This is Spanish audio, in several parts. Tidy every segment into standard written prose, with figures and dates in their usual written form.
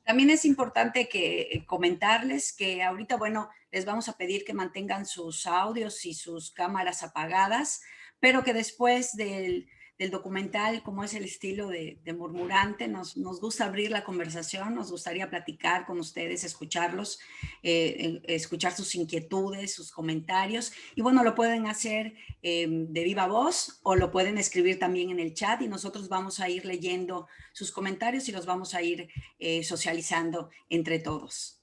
También es importante que comentarles que ahorita, bueno, les vamos a pedir que mantengan sus audios y sus cámaras apagadas, pero que después del documental, como es el estilo de Murmurante, nos gusta abrir la conversación, nos gustaría platicar con ustedes, escucharlos, escuchar sus inquietudes, sus comentarios. Y bueno, lo pueden hacer de viva voz o lo pueden escribir también en el chat y nosotros vamos a ir leyendo sus comentarios y los vamos a ir socializando entre todos.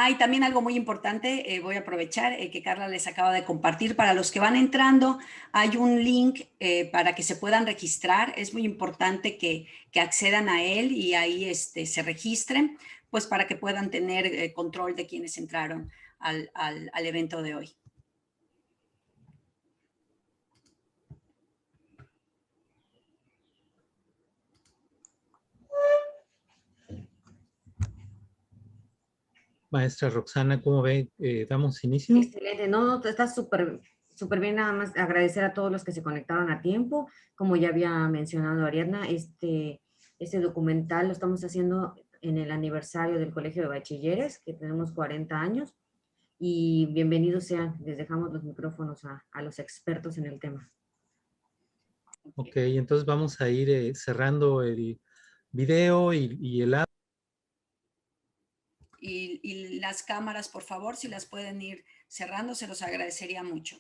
Y también algo muy importante, voy a aprovechar que Carla les acaba de compartir. Para los que van entrando, hay un link para que se puedan registrar. Es muy importante que accedan a él y ahí se registren, pues para que puedan tener control de quienes entraron al evento de hoy. Maestra Roxana, ¿cómo ve? ¿Damos inicio? Excelente, no, está súper bien. Nada más agradecer a todos los que se conectaron a tiempo. Como ya había mencionado Ariadna, este documental lo estamos haciendo en el aniversario del Colegio de Bachilleres, que tenemos 40 años, y bienvenidos sean. Les dejamos los micrófonos a los expertos en el tema. Ok, entonces vamos a ir cerrando el video y el audio. Y las cámaras, por favor, si las pueden ir cerrando, se los agradecería mucho.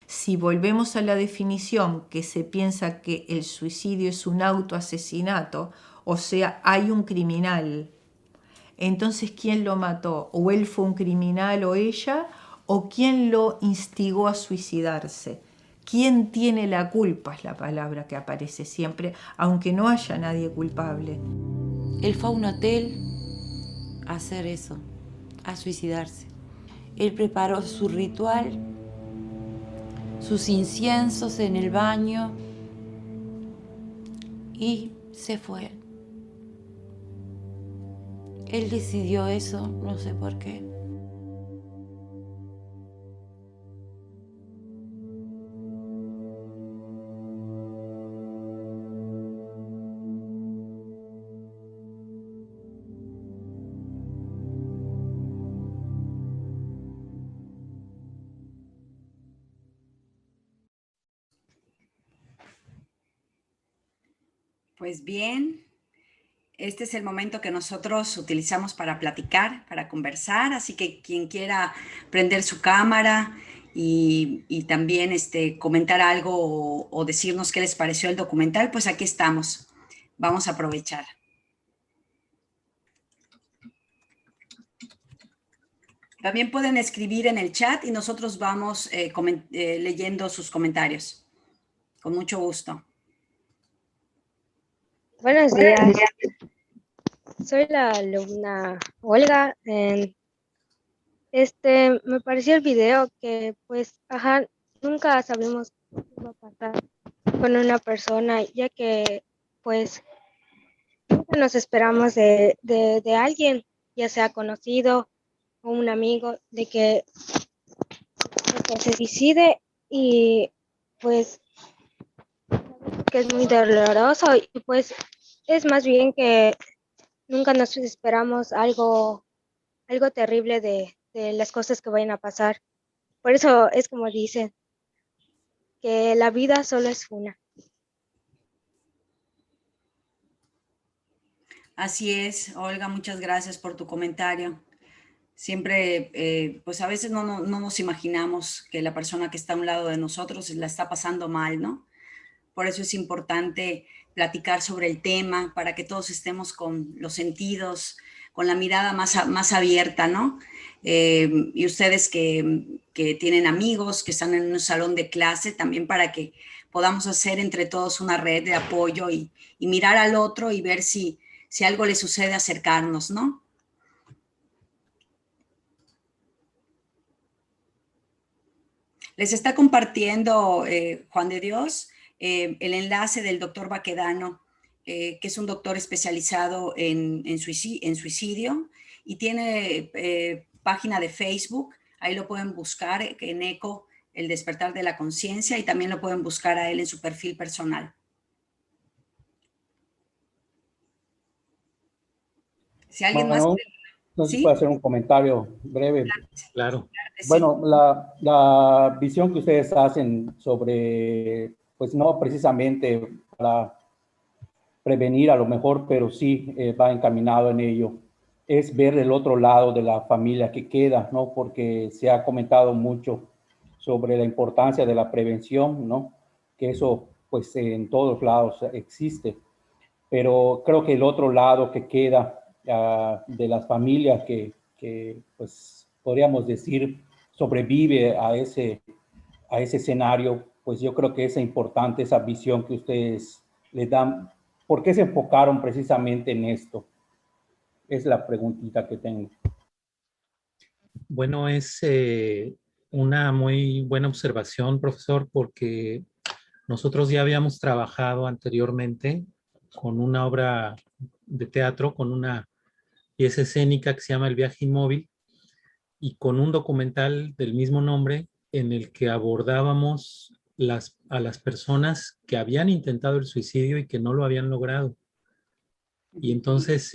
Si volvemos a la definición que se piensa que el suicidio es un autoasesinato, o sea, hay un criminal, entonces ¿quién lo mató? ¿O él fue un criminal o ella? ¿O quién lo instigó a suicidarse? ¿Quién tiene la culpa? Es la palabra que aparece siempre, aunque no haya nadie culpable. Él fue a un hotel a hacer eso, a suicidarse. Él preparó su ritual, sus inciensos en el baño y se fue. Él decidió eso, no sé por qué. Pues bien, este es el momento que nosotros utilizamos para platicar, para conversar, así que quien quiera prender su cámara y también comentar algo o decirnos qué les pareció el documental, pues aquí estamos. Vamos a aprovechar. También pueden escribir en el chat y nosotros vamos leyendo sus comentarios. Con mucho gusto. Buenos días, soy la alumna Olga. Me pareció el video que pues, nunca sabemos qué va a pasar con una persona, ya que pues nunca nos esperamos de alguien, ya sea conocido o un amigo, de que se suicide y pues que es muy doloroso y pues es más bien que nunca nos esperamos algo terrible de las cosas que vayan a pasar. Por eso es como dicen, que la vida solo es una. Así es, Olga, muchas gracias por tu comentario. Siempre, pues a veces no nos imaginamos que la persona que está a un lado de nosotros la está pasando mal, ¿no? Por eso es importante platicar sobre el tema, para que todos estemos con los sentidos, con la mirada más abierta, ¿no? Y ustedes que tienen amigos, que están en un salón de clase, también para que podamos hacer entre todos una red de apoyo y mirar al otro y ver si algo le sucede, acercarnos, ¿no? Les está compartiendo Juan de Dios el enlace del doctor Baquedano, que es un doctor especializado en suicidio y tiene página de Facebook. Ahí lo pueden buscar en ECO, el despertar de la conciencia, y también lo pueden buscar a él en su perfil personal. Si alguien más... Entonces, puedo hacer un comentario breve. Claro. Bueno, la visión que ustedes hacen sobre, pues no precisamente para prevenir a lo mejor, pero sí va encaminado en ello, es ver el otro lado de la familia que queda, ¿no? Porque se ha comentado mucho sobre la importancia de la prevención, ¿no? Que eso, pues en todos lados existe. Pero creo que el otro lado que queda de las familias que, pues, podríamos decir, sobrevive a ese escenario, pues yo creo que es importante esa visión que ustedes les dan. ¿Por qué se enfocaron precisamente en esto? Es la preguntita que tengo. Bueno, es una muy buena observación, profesor, porque nosotros ya habíamos trabajado anteriormente con una obra de teatro, con una pieza escénica que se llama El viaje inmóvil, y con un documental del mismo nombre en el que abordábamos a las personas que habían intentado el suicidio y que no lo habían logrado. Y entonces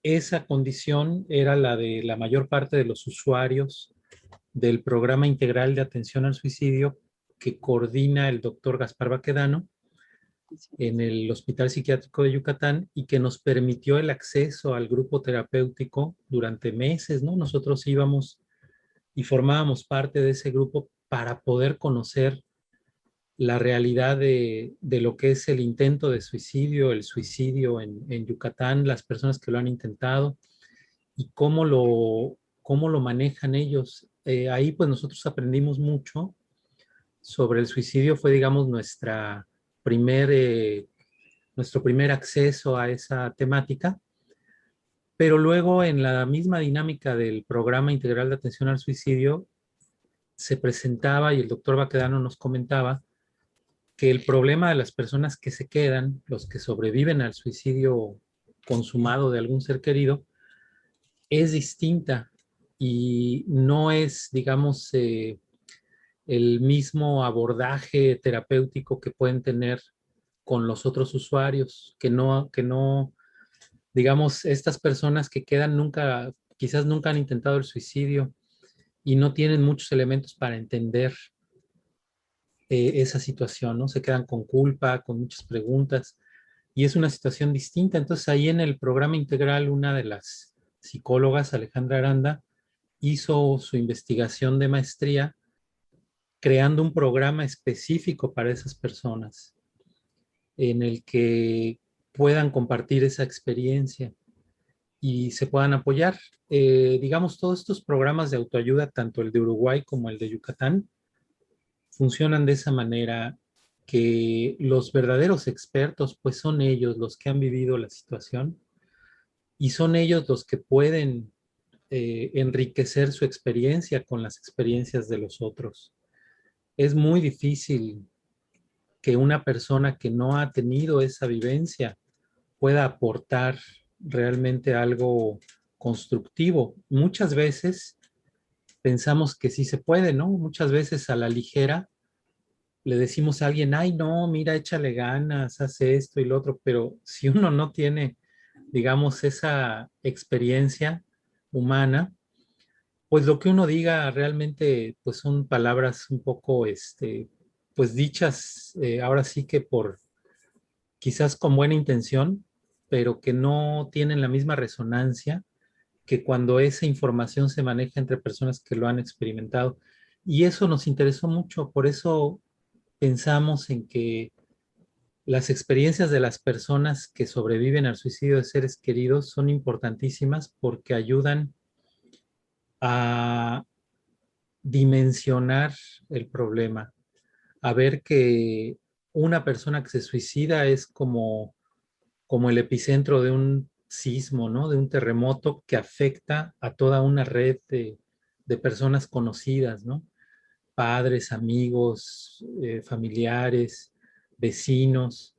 esa condición era la de la mayor parte de los usuarios del programa integral de atención al suicidio que coordina el doctor Gaspar Baquedano en el Hospital Psiquiátrico de Yucatán, y que nos permitió el acceso al grupo terapéutico durante meses, ¿no? Nosotros íbamos y formábamos parte de ese grupo para poder conocer la realidad de lo que es el intento de suicidio, el suicidio en Yucatán, las personas que lo han intentado y cómo lo manejan ellos. Ahí pues nosotros aprendimos mucho sobre el suicidio. Fue, digamos, nuestro primer acceso a esa temática. Pero luego, en la misma dinámica del programa integral de atención al suicidio, se presentaba, y el doctor Baquedano nos comentaba, que el problema de las personas que se quedan, los que sobreviven al suicidio consumado de algún ser querido, es distinta y no es, digamos, el mismo abordaje terapéutico que pueden tener con los otros usuarios, que no, digamos, estas personas que quedan quizás nunca han intentado el suicidio y no tienen muchos elementos para entender esa situación, ¿no? Se quedan con culpa, con muchas preguntas, y es una situación distinta. Entonces ahí en el programa integral una de las psicólogas, Alejandra Aranda, hizo su investigación de maestría creando un programa específico para esas personas en el que puedan compartir esa experiencia y se puedan apoyar. Digamos, todos estos programas de autoayuda, tanto el de Uruguay como el de Yucatán, funcionan de esa manera, que los verdaderos expertos, pues son ellos los que han vivido la situación y son ellos los que pueden enriquecer su experiencia con las experiencias de los otros. Es muy difícil que una persona que no ha tenido esa vivencia pueda aportar realmente algo constructivo. Muchas veces pensamos que sí se puede, ¿no? Muchas veces a la ligera le decimos a alguien, ay, no, mira, échale ganas, hace esto y lo otro, pero si uno no tiene, digamos, esa experiencia humana, pues lo que uno diga realmente, pues son palabras un poco, pues dichas, ahora sí que por, quizás con buena intención, pero que no tienen la misma resonancia que cuando esa información se maneja entre personas que lo han experimentado. Y eso nos interesó mucho, por eso pensamos en que las experiencias de las personas que sobreviven al suicidio de seres queridos son importantísimas porque ayudan a dimensionar el problema, a ver que una persona que se suicida es como el epicentro de un sismo, ¿no? De un terremoto que afecta a toda una red de personas conocidas, ¿no? Padres, amigos, familiares, vecinos.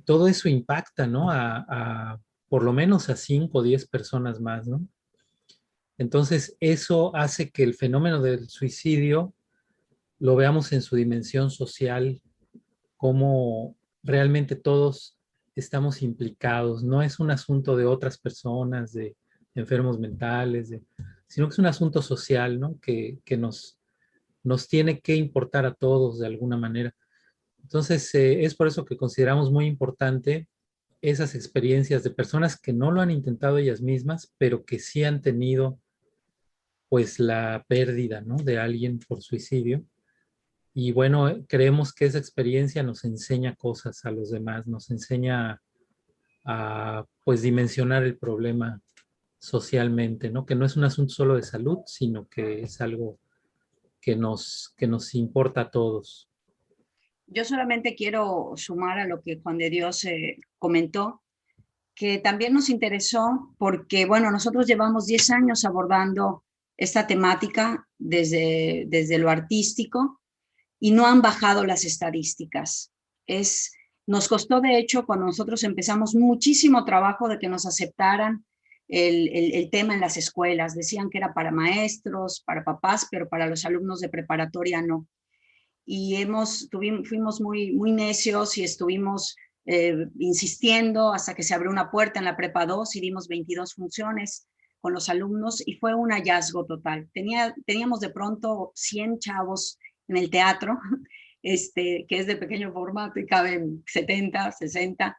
Todo eso impacta, ¿no? Por lo menos a 5 o 10 personas más, ¿no? Entonces, eso hace que el fenómeno del suicidio lo veamos en su dimensión social, como realmente todos estamos implicados. No es un asunto de otras personas, de enfermos mentales, sino que es un asunto social, ¿no? Que nos tiene que importar a todos de alguna manera. Entonces, es por eso que consideramos muy importante esas experiencias de personas que no lo han intentado ellas mismas, pero que sí han tenido pues la pérdida, ¿no? De alguien por suicidio. Y bueno, creemos que esa experiencia nos enseña cosas a los demás, nos enseña a pues dimensionar el problema socialmente, ¿no? Que no es un asunto solo de salud, sino que es algo que nos importa a todos. Yo solamente quiero sumar a lo que Juan de Dios comentó, que también nos interesó porque, bueno, nosotros llevamos 10 años abordando esta temática desde lo artístico y no han bajado las estadísticas. Nos costó, de hecho, cuando nosotros empezamos, muchísimo trabajo de que nos aceptaran el tema en las escuelas. Decían que era para maestros, para papás, pero para los alumnos de preparatoria no. Y fuimos muy necios y estuvimos insistiendo hasta que se abrió una puerta en la prepa 2 y dimos 22 funciones con los alumnos y fue un hallazgo total. Teníamos de pronto 100 chavos en el teatro, que es de pequeño formato y caben 70, 60.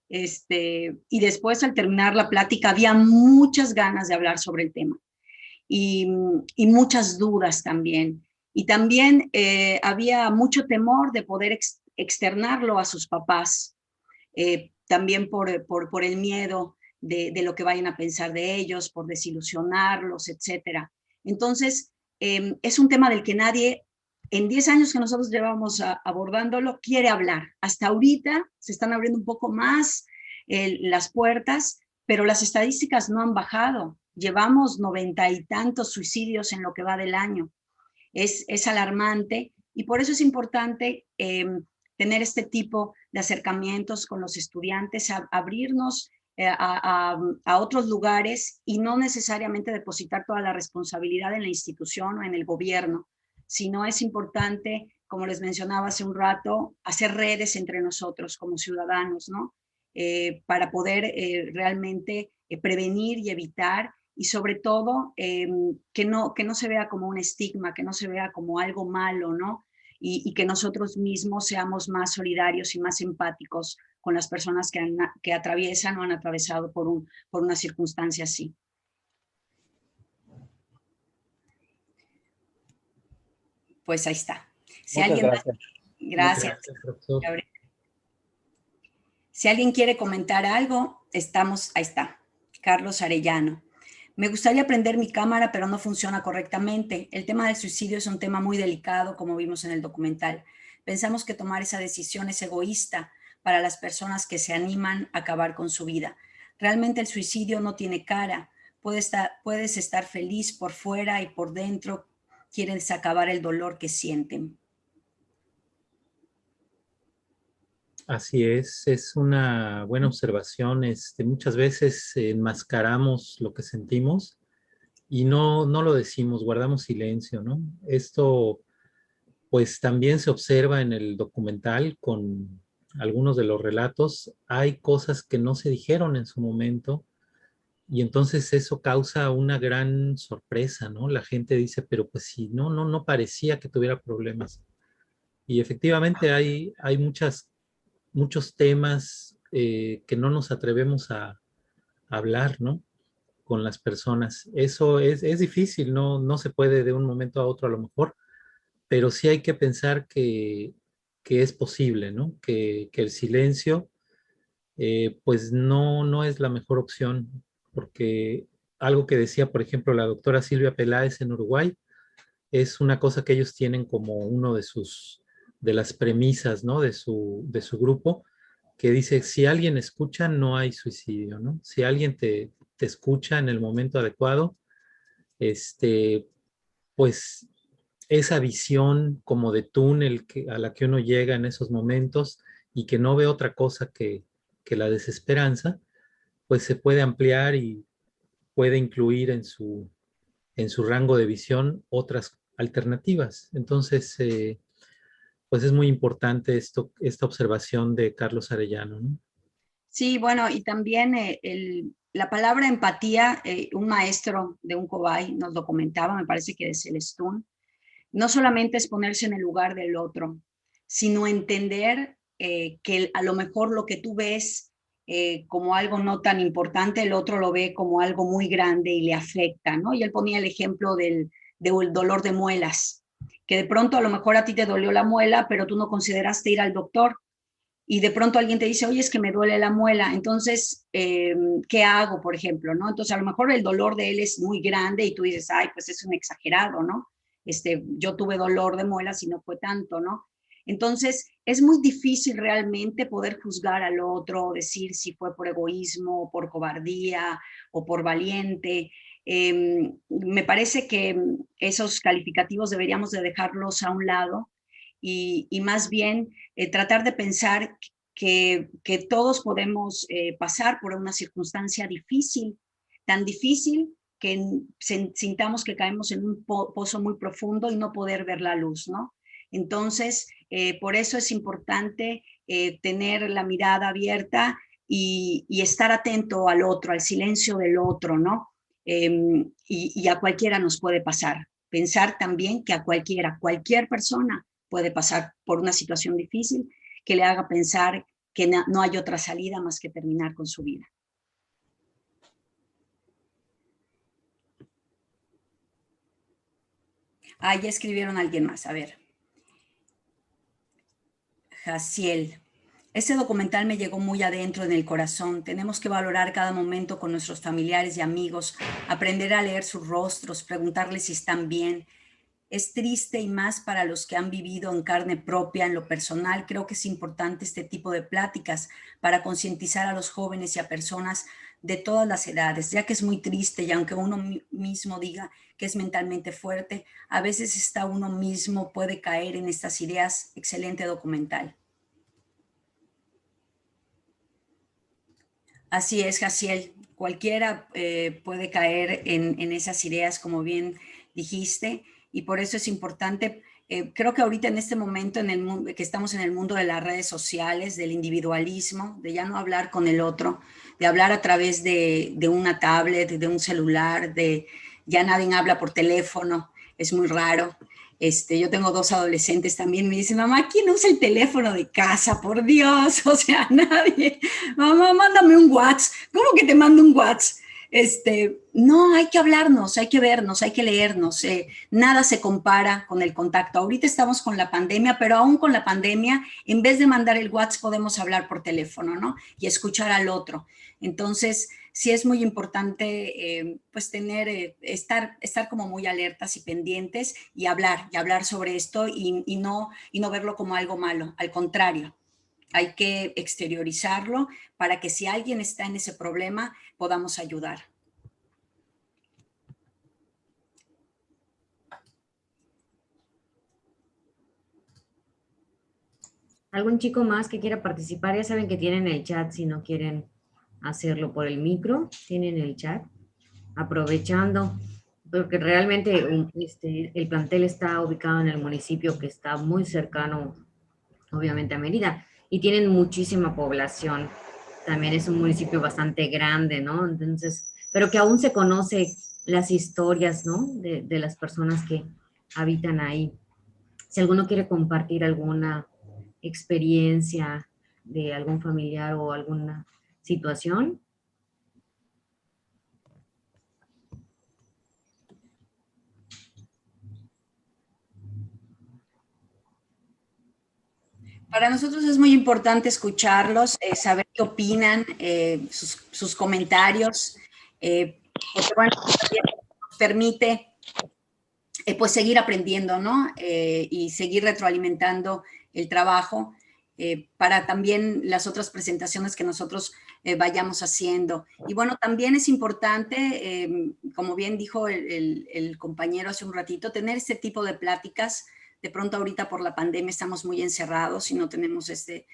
Y después al terminar la plática había muchas ganas de hablar sobre el tema y muchas dudas también. Y también había mucho temor de poder externarlo a sus papás, también por el miedo de lo que vayan a pensar de ellos, por desilusionarlos, etc. Entonces, es un tema del que nadie, en 10 años que nosotros llevamos abordándolo, quiere hablar. Hasta ahorita se están abriendo un poco más las puertas, pero las estadísticas no han bajado. Llevamos 90 y tantos suicidios en lo que va del año. Es alarmante y por eso es importante tener este tipo de acercamientos con los estudiantes, abrirnos a otros lugares y no necesariamente depositar toda la responsabilidad en la institución o en el gobierno, sino es importante, como les mencionaba hace un rato, hacer redes entre nosotros como ciudadanos, ¿no? Para poder realmente prevenir y evitar y sobre todo que no se vea como un estigma, que no se vea como algo malo, ¿no? y que nosotros mismos seamos más solidarios y más empáticos con las personas que atraviesan o han atravesado por una circunstancia así. Pues ahí está. Si Muchas alguien gracias. Gracias. Gracias, profesor. Gabriel. Si alguien quiere comentar algo, ahí está. Carlos Arellano. Me gustaría prender mi cámara, pero no funciona correctamente. El tema del suicidio es un tema muy delicado, como vimos en el documental. Pensamos que tomar esa decisión es egoísta para las personas que se animan a acabar con su vida. Realmente el suicidio no tiene cara. Puedes estar feliz por fuera y por dentro quieres acabar el dolor que sienten. Así es una buena observación. Muchas veces enmascaramos lo que sentimos y no lo decimos, guardamos silencio, ¿no? Esto pues también se observa en el documental con algunos de los relatos. Hay cosas que no se dijeron en su momento y entonces eso causa una gran sorpresa, ¿no? La gente dice, pero pues sí, no parecía que tuviera problemas. Y efectivamente hay muchos temas que no nos atrevemos a hablar, ¿no? Con las personas. Eso es difícil, no se puede de un momento a otro a lo mejor, pero sí hay que pensar que es posible, ¿no? Que el silencio, pues no es la mejor opción, porque algo que decía, por ejemplo, la doctora Silvia Peláez en Uruguay, es una cosa que ellos tienen como uno de las premisas, ¿no? De su grupo, que dice, si alguien escucha, no hay suicidio, ¿no? Si alguien te escucha en el momento adecuado, pues esa visión como de túnel a la que uno llega en esos momentos y que no ve otra cosa que la desesperanza, pues se puede ampliar y puede incluir en su rango de visión otras alternativas. Entonces, pues es muy importante esta observación de Carlos Arellano, ¿no? Sí, bueno, y también la palabra empatía, un maestro de un Cobay nos lo comentaba, me parece que de Celestún, no solamente es ponerse en el lugar del otro, sino entender que a lo mejor lo que tú ves como algo no tan importante, el otro lo ve como algo muy grande y le afecta, ¿no? Y él ponía el ejemplo del dolor de muelas, que de pronto a lo mejor a ti te dolió la muela, pero tú no consideraste ir al doctor. Y de pronto alguien te dice, oye, es que me duele la muela, entonces, ¿qué hago, por ejemplo? ¿No? Entonces, a lo mejor el dolor de él es muy grande y tú dices, ay, pues es un exagerado, ¿no? Yo tuve dolor de muelas y no fue tanto, ¿no? Entonces, es muy difícil realmente poder juzgar al otro, decir si fue por egoísmo, por cobardía o por valiente. Me parece que esos calificativos deberíamos de dejarlos a un lado y más bien tratar de pensar que todos podemos pasar por una circunstancia difícil, tan difícil que sintamos que caemos en un pozo muy profundo y no poder ver la luz, ¿no? Entonces, por eso es importante tener la mirada abierta y estar atento al otro, al silencio del otro, ¿no? Y a cualquiera nos puede pasar. Pensar también que a cualquier persona puede pasar por una situación difícil que le haga pensar que no hay otra salida más que terminar con su vida. Ah, ya escribieron a alguien más, a ver. Jaciel. Ese documental me llegó muy adentro en el corazón. Tenemos que valorar cada momento con nuestros familiares y amigos, aprender a leer sus rostros, preguntarles si están bien. Es triste y más para los que han vivido en carne propia. En lo personal, creo que es importante este tipo de pláticas para concientizar a los jóvenes y a personas de todas las edades, ya que es muy triste y aunque uno mismo diga que es mentalmente fuerte, a veces hasta uno mismo puede caer en estas ideas. Excelente documental. Así es, Jaciel. Cualquiera puede caer en esas ideas, como bien dijiste, y por eso es importante. Creo que ahorita en este momento en el mundo, que estamos en el mundo de las redes sociales, del individualismo, de ya no hablar con el otro, de hablar a través de una tablet, de un celular, ya nadie habla por teléfono, es muy raro. Yo tengo 2 adolescentes también, me dicen, mamá, ¿quién usa el teléfono de casa? Por Dios, o sea, nadie. Mamá, mándame un WhatsApp. ¿Cómo que te mando un WhatsApp? No, hay que hablarnos, hay que vernos, hay que leernos. Nada se compara con el contacto. Ahorita estamos con la pandemia, pero aún con la pandemia, en vez de mandar el WhatsApp, podemos hablar por teléfono, ¿no? Y escuchar al otro. Entonces, sí es muy importante, pues, estar como muy alertas y pendientes y hablar sobre esto y no verlo como algo malo. Al contrario, hay que exteriorizarlo para que si alguien está en ese problema, podamos ayudar. ¿Algún chico más que quiera participar? Ya saben que tienen el chat si no quieren hacerlo por el micro. Tienen el chat. Aprovechando, porque realmente el plantel está ubicado en el municipio que está muy cercano, obviamente, a Mérida, y tienen muchísima población. También es un municipio bastante grande, ¿no? Entonces, pero que aún se conoce las historias, ¿no? De las personas que habitan ahí. Si alguno quiere compartir alguna experiencia de algún familiar o alguna situación. Para nosotros es muy importante escucharlos, saber qué opinan, sus comentarios, porque bueno, también nos permite pues seguir aprendiendo, ¿no? Y seguir retroalimentando el trabajo para también las otras presentaciones que nosotros vayamos haciendo. Y bueno, también es importante, como bien dijo el compañero hace un ratito, tener este tipo de pláticas. De pronto ahorita por la pandemia estamos muy encerrados y no tenemos este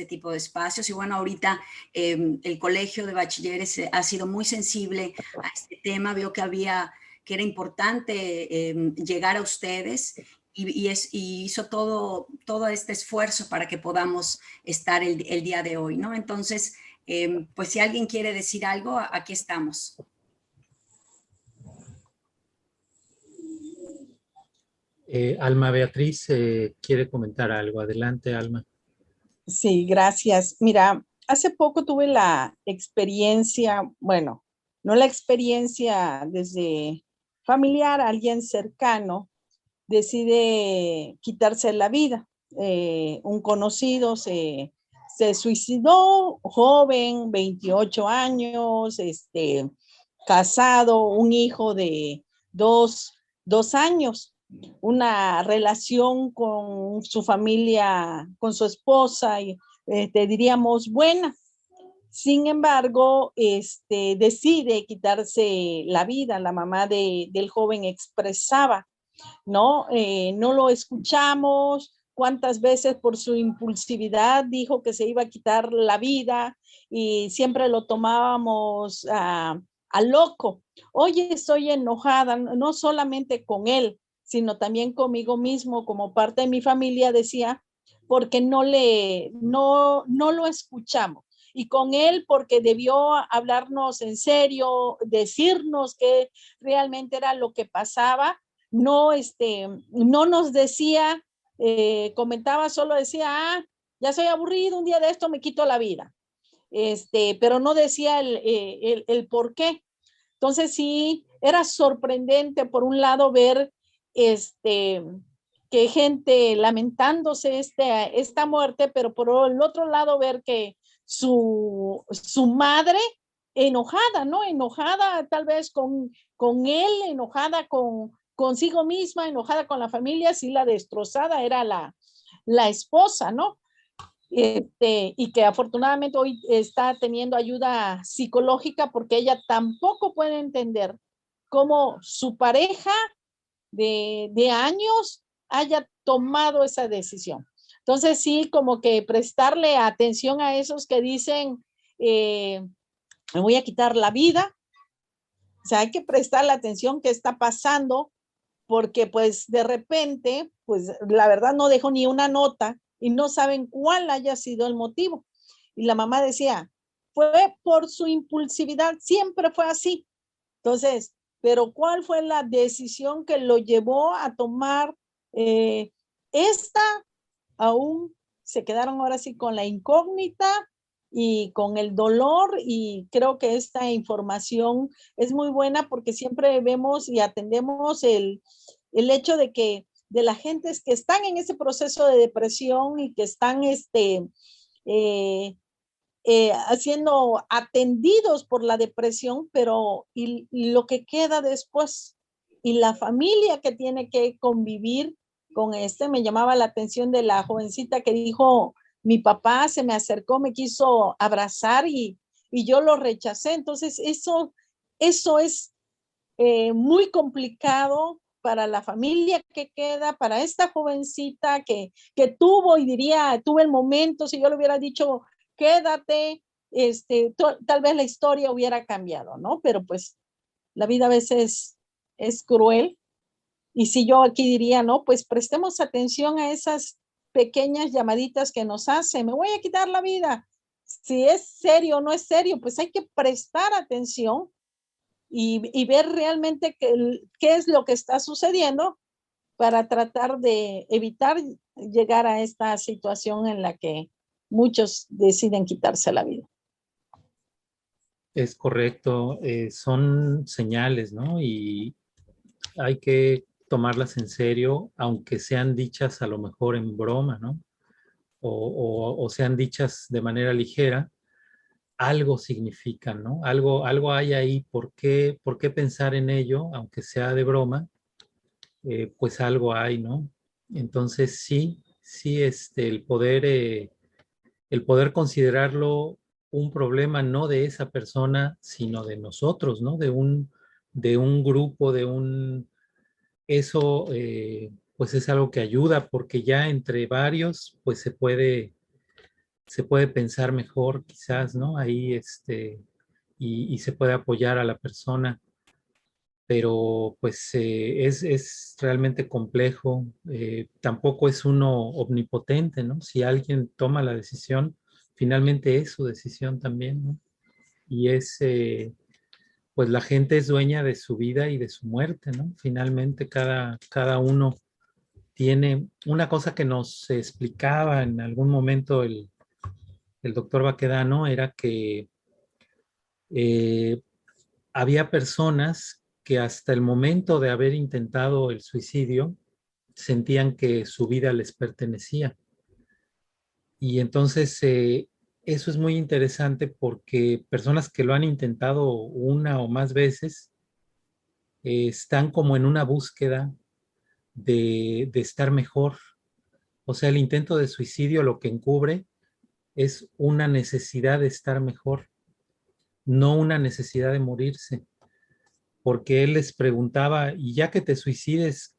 tipo de espacios. Y bueno, ahorita el Colegio de Bachilleres ha sido muy sensible a este tema. Veo que era importante llegar a ustedes y hizo todo este esfuerzo para que podamos estar el día de hoy, ¿no? Entonces, pues si alguien quiere decir algo, aquí estamos. Alma Beatriz quiere comentar algo. Adelante, Alma. Sí, gracias. Mira, hace poco tuve la experiencia, bueno, no la experiencia desde familiar, alguien cercano decide quitarse la vida. Un conocido se suicidó, joven, 28 años, casado, un hijo de dos años, una relación con su familia, con su esposa, y diríamos buena. Sin embargo, decide quitarse la vida. La mamá del joven expresaba, ¿no? No lo escuchamos. ¿Cuántas veces por su impulsividad dijo que se iba a quitar la vida y siempre lo tomábamos a loco? Oye, estoy enojada, no solamente con él, sino también conmigo mismo, como parte de mi familia, decía, porque no lo escuchamos. Y con él porque debió hablarnos en serio, decirnos qué realmente era lo que pasaba. No nos decía, comentaba, solo decía, ya soy aburrido, un día de esto me quito la vida. Pero no decía el por qué. Entonces sí, era sorprendente por un lado ver que gente lamentándose esta muerte, pero por el otro lado ver que su madre enojada, ¿no? Enojada tal vez con él, enojada consigo misma, enojada con la familia, sí, la destrozada era la esposa, ¿no? Y que afortunadamente hoy está teniendo ayuda psicológica porque ella tampoco puede entender cómo su pareja de años haya tomado esa decisión. Entonces sí, como que prestarle atención a esos que dicen, me voy a quitar la vida. O sea, hay que prestarle atención qué está pasando, porque pues de repente, pues la verdad no dejó ni una nota y no saben cuál haya sido el motivo. Y la mamá decía, fue por su impulsividad, siempre fue así. Entonces, pero ¿cuál fue la decisión que lo llevó a tomar Esta aún se quedaron ahora sí con la incógnita y con el dolor, y creo que esta información es muy buena porque siempre vemos y atendemos el hecho de que de la gente que están en ese proceso de depresión y que están siendo atendidos por la depresión, pero y lo que queda después y la familia que tiene que convivir con me llamaba la atención de la jovencita que dijo, mi papá se me acercó, me quiso abrazar y yo lo rechacé. Entonces eso es muy complicado para la familia que queda, para esta jovencita que tuvo, y diría, tuve el momento, si yo le hubiera dicho, quédate, tal vez la historia hubiera cambiado, ¿no? Pero pues la vida a veces es cruel. Y si yo aquí diría, no, pues prestemos atención a esas pequeñas llamaditas que nos hacen, me voy a quitar la vida. Si es serio o no es serio, pues hay que prestar atención y ver realmente qué es lo que está sucediendo para tratar de evitar llegar a esta situación en la que muchos deciden quitarse la vida. Es correcto, son señales, ¿no? Y hay que tomarlas en serio, aunque sean dichas a lo mejor en broma, ¿no? O sean dichas de manera ligera, algo significan, ¿no? Algo hay ahí. ¿Por qué pensar en ello, aunque sea de broma? Pues algo hay, ¿no? Entonces sí, el poder considerarlo un problema no de esa persona, sino de nosotros, ¿no? De un grupo, eso pues es algo que ayuda, porque ya entre varios pues se puede pensar mejor quizás, ¿no? Ahí y se puede apoyar a la persona, pero pues es realmente complejo. Tampoco es uno omnipotente, ¿no? Si alguien toma la decisión, finalmente es su decisión también, ¿no? Y pues la gente es dueña de su vida y de su muerte, ¿no? Finalmente cada uno tiene una cosa que nos explicaba en algún momento el doctor Baquedano, era que eh, había personas que hasta el momento de haber intentado el suicidio sentían que su vida les pertenecía. Y entonces eso es muy interesante porque personas que lo han intentado una o más veces están como en una búsqueda de estar mejor. O sea, el intento de suicidio lo que encubre es una necesidad de estar mejor, no una necesidad de morirse. Porque él les preguntaba, y ya que te suicides,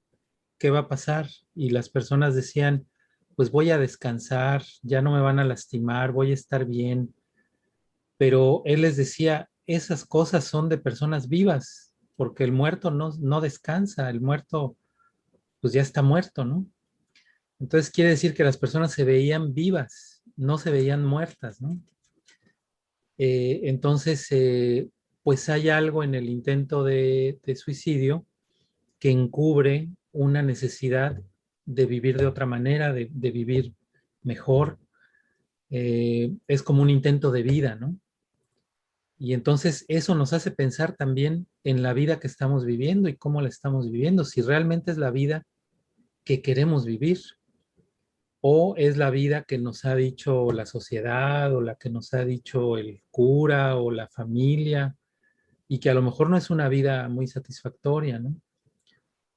¿qué va a pasar? Y las personas decían, pues voy a descansar, ya no me van a lastimar, voy a estar bien. Pero él les decía, esas cosas son de personas vivas, porque el muerto no descansa, el muerto pues ya está muerto, ¿no? Entonces quiere decir que las personas se veían vivas, no se veían muertas, ¿no? Entonces, pues hay algo en el intento de suicidio que encubre una necesidad de vivir de otra manera, de vivir mejor. Es como un intento de vida, ¿no? Y entonces eso nos hace pensar también en la vida que estamos viviendo y cómo la estamos viviendo, si realmente es la vida que queremos vivir o es la vida que nos ha dicho la sociedad o la que nos ha dicho el cura o la familia y que a lo mejor no es una vida muy satisfactoria, ¿no?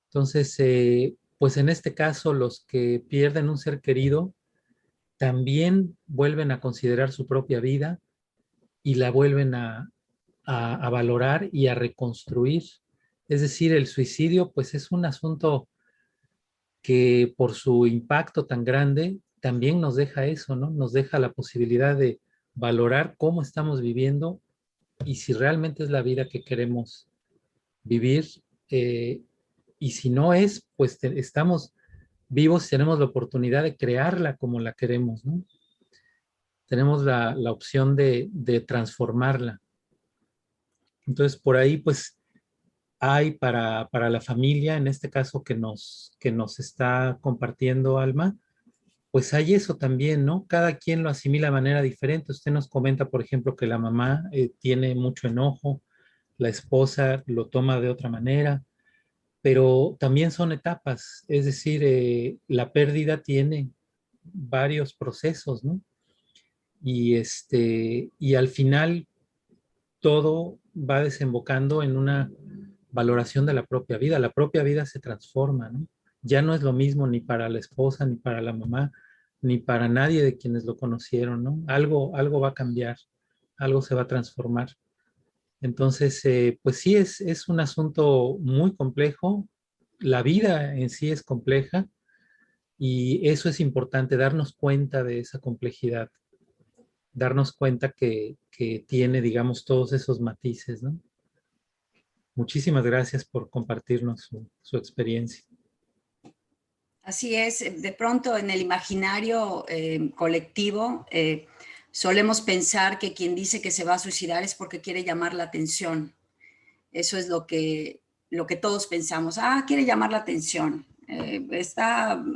Entonces, pues en este caso, los que pierden un ser querido también vuelven a considerar su propia vida y la vuelven a valorar y a reconstruir. Es decir, el suicidio, pues es un asunto que por su impacto tan grande, también nos deja eso, ¿no? Nos deja la posibilidad de valorar cómo estamos viviendo y si realmente es la vida que queremos vivir. Y si no es, pues estamos vivos y tenemos la oportunidad de crearla como la queremos, ¿no? Tenemos la opción de transformarla. Entonces, por ahí, pues, hay para la familia, en este caso que nos está compartiendo Alma, pues hay eso también, ¿no? Cada quien lo asimila de manera diferente. Usted nos comenta, por ejemplo, que la mamá tiene mucho enojo, la esposa lo toma de otra manera, pero también son etapas, es decir, la pérdida tiene varios procesos, ¿no? Y al final todo va desembocando en una valoración de la propia vida. La propia vida se transforma, ¿no? Ya no es lo mismo ni para la esposa, ni para la mamá, ni para nadie de quienes lo conocieron, ¿no? Algo va a cambiar, algo se va a transformar. Entonces, pues sí, es un asunto muy complejo. La vida en sí es compleja y eso es importante, darnos cuenta de esa complejidad, darnos cuenta que tiene, digamos, todos esos matices, ¿no? Muchísimas gracias por compartirnos su experiencia. Así es, de pronto en el imaginario colectivo solemos pensar que quien dice que se va a suicidar es porque quiere llamar la atención. Eso es lo que todos pensamos. Ah, quiere llamar la atención.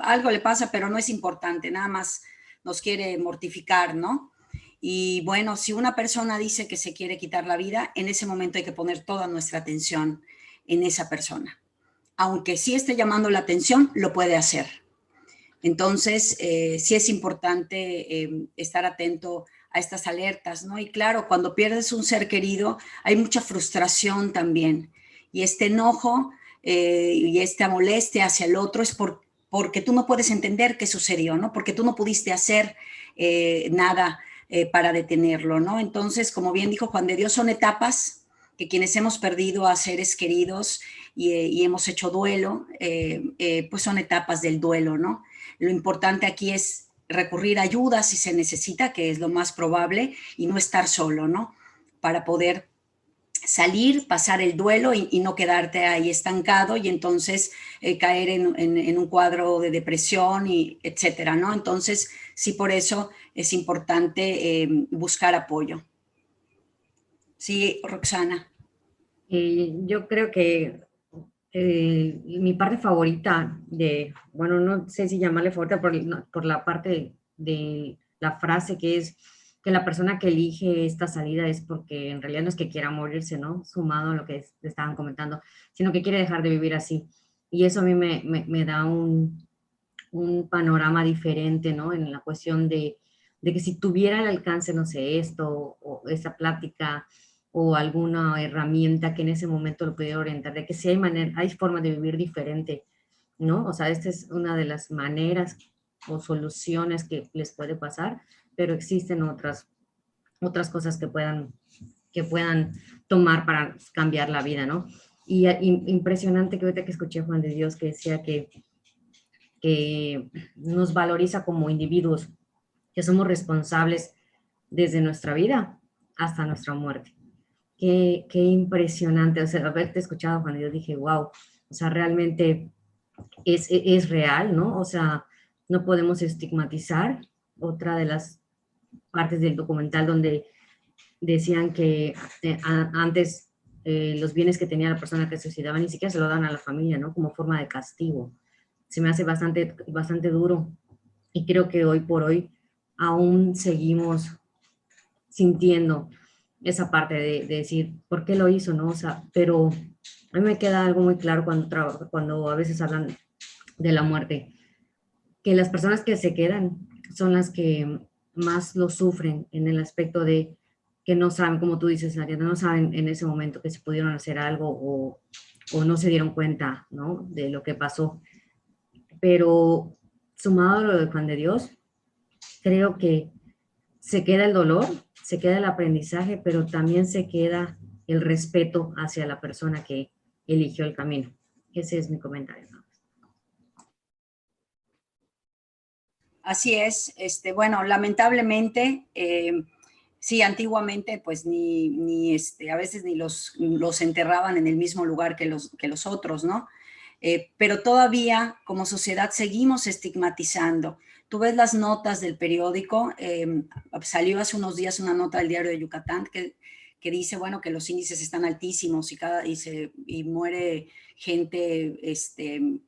Algo le pasa, pero no es importante, nada más nos quiere mortificar, ¿no? Y bueno, si una persona dice que se quiere quitar la vida, en ese momento hay que poner toda nuestra atención en esa persona. Aunque sí esté llamando la atención, lo puede hacer. Entonces, sí es importante estar atento a estas alertas, ¿no? Y claro, cuando pierdes un ser querido, hay mucha frustración también. Y este enojo y esta molestia hacia el otro es porque tú no puedes entender qué sucedió, ¿no? Porque tú no pudiste hacer nada para detenerlo, ¿no? Entonces, como bien dijo Juan de Dios, son etapas que quienes hemos perdido a seres queridos y hemos hecho duelo, pues son etapas del duelo, ¿no? Lo importante aquí es recurrir a ayuda si se necesita, que es lo más probable, y no estar solo, ¿no? Para poder salir, pasar el duelo y no quedarte ahí estancado y entonces caer en un cuadro de depresión y etcétera, ¿no? Entonces, sí, por eso es importante buscar apoyo. Sí, Roxana. Yo creo que mi parte favorita bueno, no sé si llamarle favorita por la parte de la frase que es que la persona que elige esta salida es porque en realidad no es que quiera morirse, ¿no? Sumado a lo que estaban comentando, sino que quiere dejar de vivir así. Y eso a mí me da un panorama diferente, ¿no? En la cuestión de que si tuviera el alcance, no sé, esto o esa plática o alguna herramienta que en ese momento lo pudiera orientar, de que sí hay formas de vivir diferente, ¿no? O sea, esta es una de las maneras o soluciones que les puede pasar, pero existen otras cosas que puedan tomar para cambiar la vida, ¿no? Y impresionante que ahorita que escuché a Juan de Dios que decía que nos valoriza como individuos, que somos responsables desde nuestra vida hasta nuestra muerte. Qué impresionante, o sea, haberte escuchado, Juan, yo dije, wow, o sea, realmente es real, ¿no? O sea, no podemos estigmatizar. Otra de las partes del documental donde decían que antes los bienes que tenía la persona que se suicidaba ni siquiera se lo dan a la familia, ¿no? Como forma de castigo. Se me hace bastante duro y creo que hoy por hoy aún seguimos sintiendo esa parte de decir, ¿por qué lo hizo? ¿No? O sea, pero a mí me queda algo muy claro cuando a veces hablan de la muerte, que las personas que se quedan son las que más lo sufren en el aspecto de que no saben, como tú dices, Ariana, no saben en ese momento que se pudieron hacer algo o no se dieron cuenta, ¿no? De lo que pasó. Pero sumado a lo de Juan de Dios, creo que se queda el dolor, se queda el aprendizaje, pero también se queda el respeto hacia la persona que eligió el camino. Ese es mi comentario. Así es. Bueno, lamentablemente, sí, antiguamente, pues a veces ni los enterraban en el mismo lugar que los otros, ¿no? Pero todavía como sociedad seguimos estigmatizando. Tú ves las notas del periódico, salió hace unos días una nota del Diario de Yucatán que que dice, bueno, que los índices están altísimos y muere gente,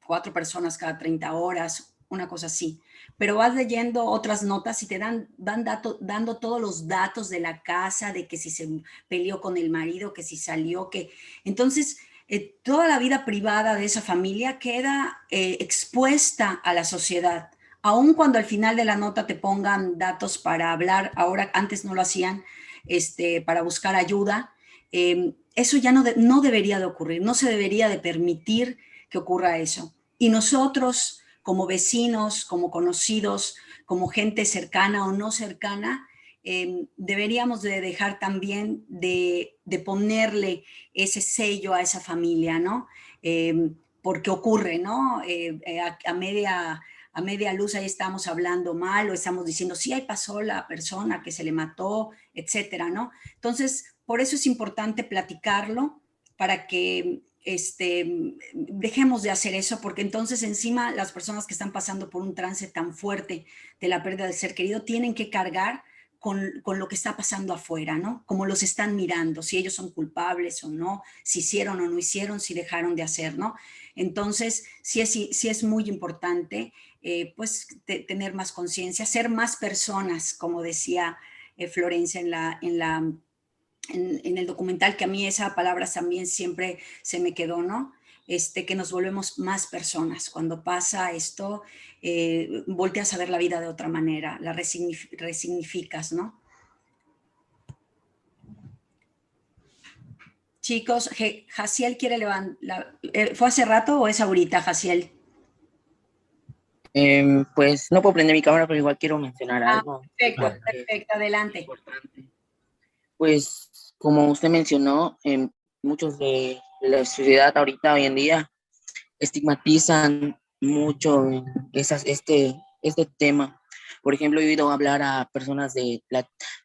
4 personas cada 30 horas, una cosa así. Pero vas leyendo otras notas y te van dando todos los datos de la casa, de que si se peleó con el marido, que si salió, que... Entonces, toda la vida privada de esa familia queda expuesta a la sociedad. Aun cuando al final de la nota te pongan datos para hablar, ahora antes no lo hacían, para buscar ayuda, eso ya no debería de ocurrir, no se debería de permitir que ocurra eso. Y nosotros, como vecinos, como conocidos, como gente cercana o no cercana, deberíamos de dejar también de ponerle ese sello a esa familia, ¿no? Porque ocurre, ¿no? A media luz ahí estamos hablando mal o estamos diciendo, sí, ahí pasó la persona que se le mató, etcétera, ¿no? Entonces, por eso es importante platicarlo para que dejemos de hacer eso, porque entonces encima las personas que están pasando por un trance tan fuerte de la pérdida del ser querido tienen que cargar con lo que está pasando afuera, ¿no? Como los están mirando, si ellos son culpables o no, si hicieron o no hicieron, si dejaron de hacer, ¿no? Entonces, sí es muy importante, pues, tener más conciencia, ser más personas, como decía Florencia en el documental, que a mí esa palabra también siempre se me quedó, ¿no? Que nos volvemos más personas. Cuando pasa esto, volteas a ver la vida de otra manera, la resignificas, ¿no? Chicos, Jaciel quiere levantar. ¿Fue hace rato o es ahorita, Jaciel? Pues no puedo prender mi cámara, pero igual quiero mencionar algo. Perfecto, adelante. Importante. Pues como usted mencionó, muchos de la sociedad ahorita, hoy en día, estigmatizan mucho este tema. Por ejemplo, he oído hablar a personas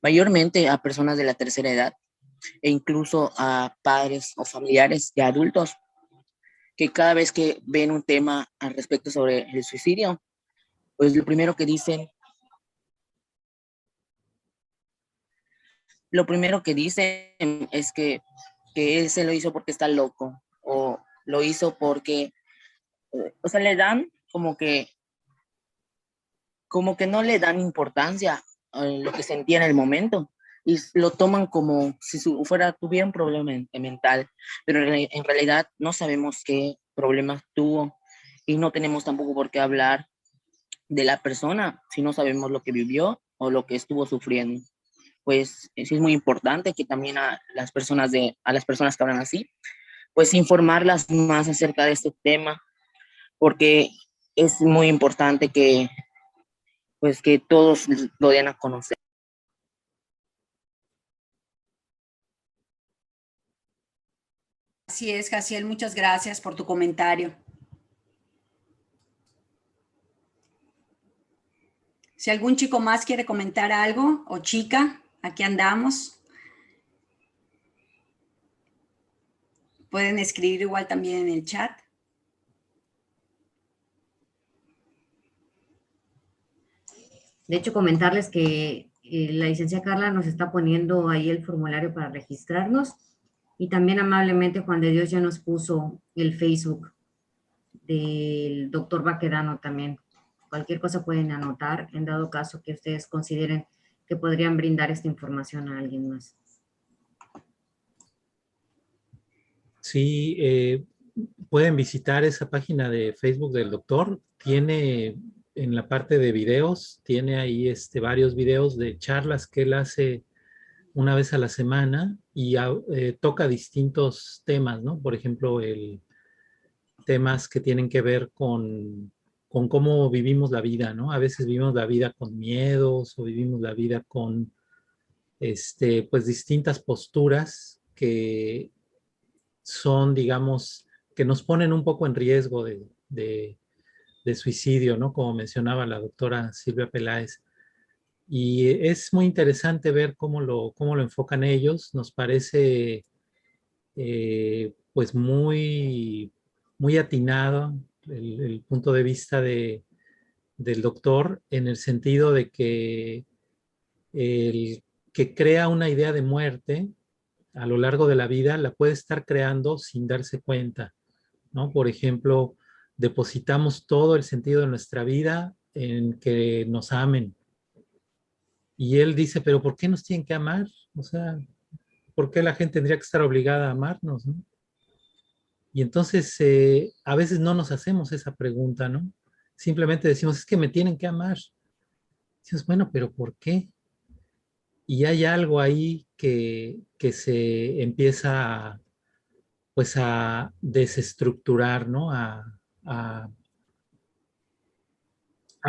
mayormente a personas de la tercera edad, e incluso a padres o familiares de adultos, que cada vez que ven un tema al respecto sobre el suicidio, pues lo primero que dicen es que él se lo hizo porque está loco, o lo hizo porque, o sea, le dan como que no le dan importancia a lo que sentía en el momento, y lo toman como si tuviera un problema mental, pero en realidad no sabemos qué problemas tuvo, y no tenemos tampoco por qué hablar de la persona si no sabemos lo que vivió o lo que estuvo sufriendo. Pues sí es muy importante que también a las personas que hablan así, pues informarlas más acerca de este tema, porque es muy importante que todos lo den a conocer. Así es, Jaciel, muchas gracias por tu comentario. Si algún chico más quiere comentar algo, o chica, aquí andamos. Pueden escribir igual también en el chat. De hecho, comentarles que la licenciada Carla nos está poniendo ahí el formulario para registrarnos, y también amablemente Juan de Dios ya nos puso el Facebook del doctor Baquedano también. Cualquier cosa pueden anotar en dado caso que ustedes consideren que podrían brindar esta información a alguien más. Sí, pueden visitar esa página de Facebook del doctor. Tiene en la parte de videos, tiene ahí varios videos de charlas que él hace una vez a la semana y toca distintos temas, ¿no? Por ejemplo, temas que tienen que ver con cómo vivimos la vida, ¿no? A veces vivimos la vida con miedos o vivimos la vida con pues distintas posturas que son, digamos, que nos ponen un poco en riesgo de suicidio, ¿no? Como mencionaba la doctora Silvia Peláez. Y es muy interesante ver cómo lo enfocan ellos. Nos parece pues muy, muy atinado el punto de vista del doctor, en el sentido de que el que crea una idea de muerte a lo largo de la vida la puede estar creando sin darse cuenta, ¿no? Por ejemplo, depositamos todo el sentido de nuestra vida en que nos amen. Y él dice, pero ¿por qué nos tienen que amar? O sea, ¿por qué la gente tendría que estar obligada a amarnos, ¿no? Y entonces a veces no nos hacemos esa pregunta, ¿no? Simplemente decimos, es que me tienen que amar. Decimos, bueno, pero ¿por qué? Y hay algo ahí que se empieza pues a desestructurar, ¿no? A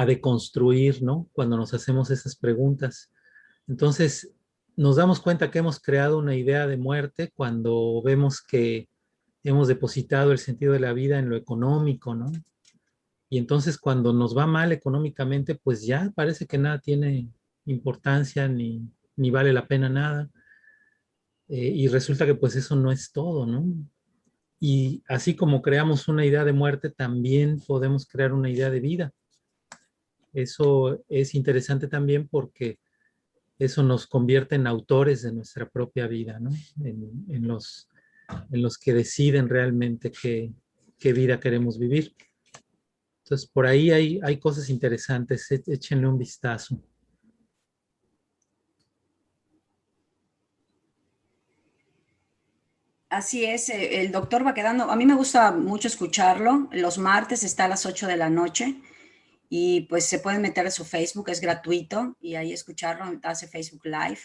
deconstruir, ¿no? Cuando nos hacemos esas preguntas. Entonces, nos damos cuenta que hemos creado una idea de muerte cuando vemos que hemos depositado el sentido de la vida en lo económico, ¿no? Y entonces cuando nos va mal económicamente, pues ya parece que nada tiene importancia ni vale la pena nada. Y resulta que pues eso no es todo, ¿no? Y así como creamos una idea de muerte, también podemos crear una idea de vida. Eso es interesante también porque eso nos convierte en autores de nuestra propia vida, ¿no? En los que deciden realmente qué vida queremos vivir. Entonces, por ahí hay cosas interesantes, échenle un vistazo. Así es, el doctor va quedando, a mí me gusta mucho escucharlo, los martes está a las 8 de la noche y pues se pueden meter a su Facebook, es gratuito y ahí escucharlo, hace Facebook Live